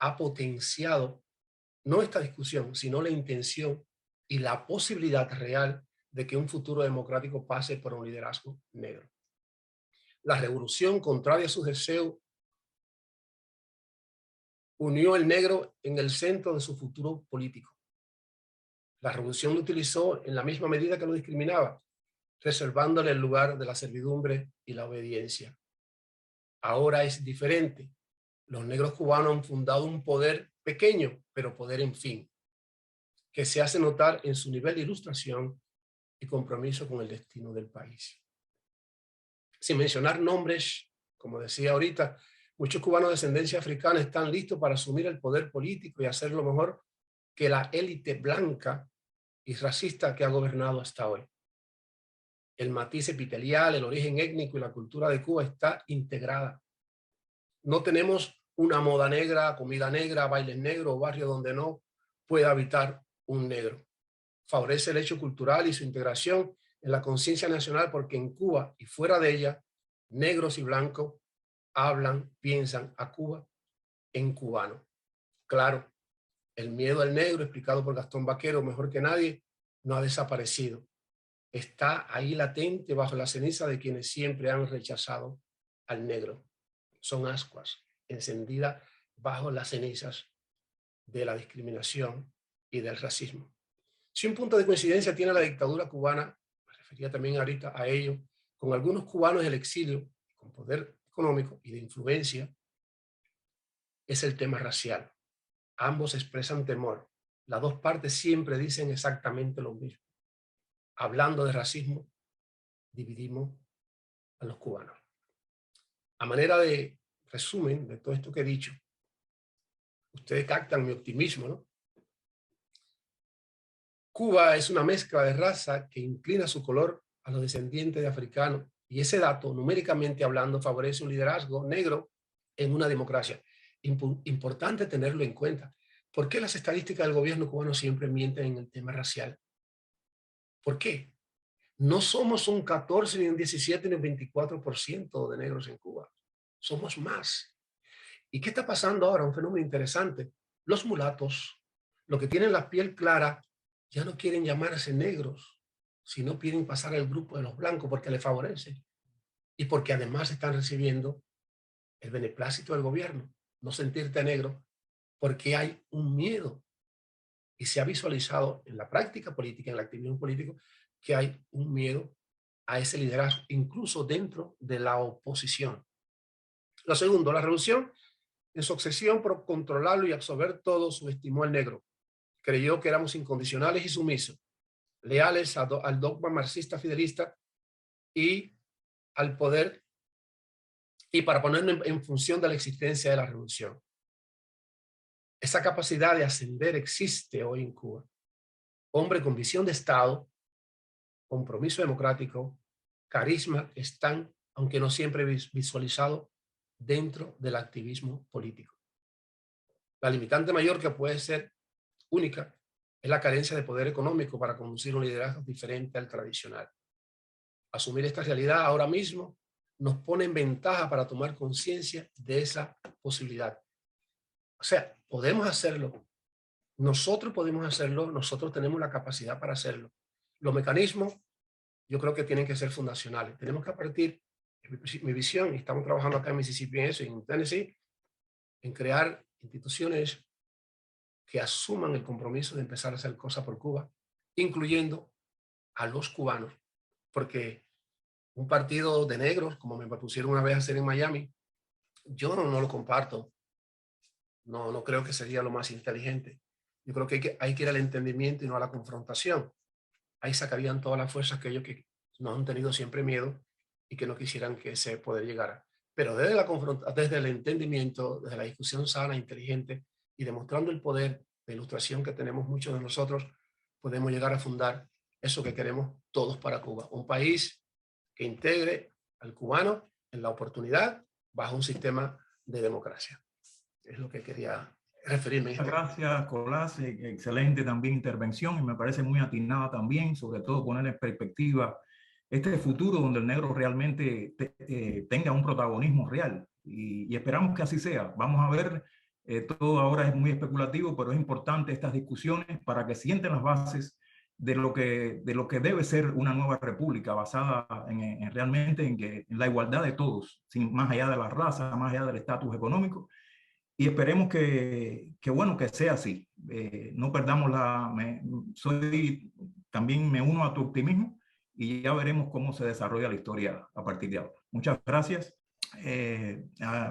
ha potenciado no esta discusión, sino la intención y la posibilidad real de que un futuro democrático pase por un liderazgo negro. La revolución, contraria a sus deseos, unió el negro en el centro de su futuro político. La revolución lo utilizó en la misma medida que lo discriminaba, reservándole el lugar de la servidumbre y la obediencia. Ahora es diferente. Los negros cubanos han fundado un poder pequeño, pero poder en fin, que se hace notar en su nivel de ilustración y compromiso con el destino del país. Sin mencionar nombres, como decía ahorita, muchos cubanos de ascendencia africana están listos para asumir el poder político y hacerlo mejor que la élite blanca y racista que ha gobernado hasta hoy. El matiz epitelial, el origen étnico y la cultura de Cuba está integrada. No tenemos una moda negra, comida negra, bailes negros o barrio donde no pueda habitar un negro. Favorece el hecho cultural y su integración en la conciencia nacional porque en Cuba y fuera de ella, negros y blancos hablan, piensan a Cuba en cubano. Claro, el miedo al negro, explicado por Gastón Vaquero mejor que nadie, no ha desaparecido. Está ahí latente bajo la ceniza de quienes siempre han rechazado al negro. Son ascuas encendidas bajo las cenizas de la discriminación y del racismo. Si un punto de coincidencia tiene la dictadura cubana, me refería también ahorita a ello, con algunos cubanos del exilio, con poder económico y de influencia, es el tema racial. Ambos expresan temor. Las dos partes siempre dicen exactamente lo mismo. Hablando de racismo, dividimos a los cubanos. A manera de resumen de todo esto que he dicho, ustedes captan mi optimismo, ¿no? Cuba es una mezcla de raza que inclina su color a los descendientes de africanos y ese dato, numéricamente hablando, favorece un liderazgo negro en una democracia. Importante tenerlo en cuenta. ¿Por qué las estadísticas del gobierno cubano siempre mienten en el tema racial? ¿Por qué? No somos un 14, ni un 17, ni un 24% de negros en Cuba. Somos más. ¿Y qué está pasando ahora? Un fenómeno interesante. Los mulatos, los que tienen la piel clara, ya no quieren llamarse negros, sino quieren pasar al grupo de los blancos porque les favorece. Y porque además están recibiendo el beneplácito del gobierno. No sentirte negro porque hay un miedo. Y se ha visualizado en la práctica política, en el activismo político, que hay un miedo a ese liderazgo, incluso dentro de la oposición. Lo segundo, la revolución, en su obsesión por controlarlo y absorber todo, subestimó al negro. Creyó que éramos incondicionales y sumisos, leales al dogma marxista fidelista y al poder, y para ponerlo en función de la existencia de la revolución. Esa capacidad de ascender existe hoy en Cuba. Hombre con visión de Estado, compromiso democrático, carisma, están, aunque no siempre visualizados, dentro del activismo político. La limitante mayor, que puede ser única, es la carencia de poder económico para conducir un liderazgo diferente al tradicional. Asumir esta realidad ahora mismo nos pone en ventaja para tomar conciencia de esa posibilidad. O sea, podemos hacerlo. Nosotros podemos hacerlo, nosotros tenemos la capacidad para hacerlo. Los mecanismos, yo creo que tienen que ser fundacionales. Tenemos que partir, mi visión, y estamos trabajando acá en Mississippi en eso, y en Tennessee, en crear instituciones que asuman el compromiso de empezar a hacer cosas por Cuba, incluyendo a los cubanos, porque un partido de negros, como me propusieron una vez hacer en Miami, yo no lo comparto. No creo que sería lo más inteligente. Yo creo que hay que ir al entendimiento y no a la confrontación. Ahí sacarían todas las fuerzas aquellos que no han tenido siempre miedo y que no quisieran que ese poder llegara. Pero desde el entendimiento, desde la discusión sana, inteligente y demostrando el poder de ilustración que tenemos muchos de nosotros, podemos llegar a fundar eso que queremos todos para Cuba. Un país que integre al cubano en la oportunidad bajo un sistema de democracia. Es lo que quería referirme. Muchas gracias, Colás. Excelente también intervención y me parece muy atinada también, sobre todo poner en perspectiva este futuro donde el negro realmente tenga un protagonismo real y esperamos que así sea. Vamos a ver, todo ahora es muy especulativo, pero es importante estas discusiones para que sienten las bases de lo que debe ser una nueva república basada realmente en la igualdad de todos, más allá de la raza, más allá del estatus económico. Y esperemos que sea así. No perdamos también me uno a tu optimismo y ya veremos cómo se desarrolla la historia a partir de ahora. Muchas gracias.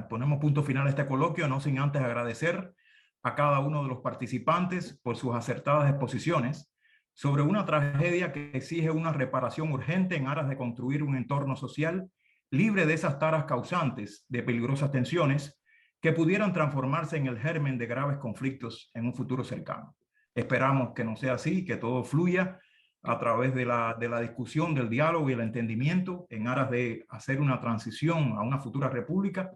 Ponemos punto final a este coloquio, no sin antes agradecer a cada uno de los participantes por sus acertadas exposiciones sobre una tragedia que exige una reparación urgente en aras de construir un entorno social libre de esas taras causantes de peligrosas tensiones que pudieran transformarse en el germen de graves conflictos en un futuro cercano. Esperamos que no sea así, que todo fluya a través de la discusión, del diálogo y el entendimiento en aras de hacer una transición a una futura república,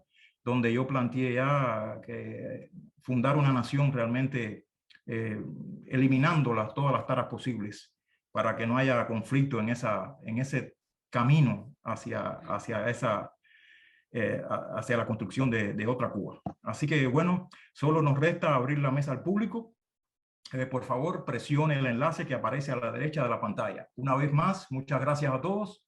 donde yo planteé ya que fundar una nación realmente eliminando todas las taras posibles para que no haya conflicto en ese camino hacia la construcción de otra Cuba. Así que bueno, solo nos resta abrir la mesa al público. Por favor, presione el enlace que aparece a la derecha de la pantalla. Una vez más, muchas gracias a todos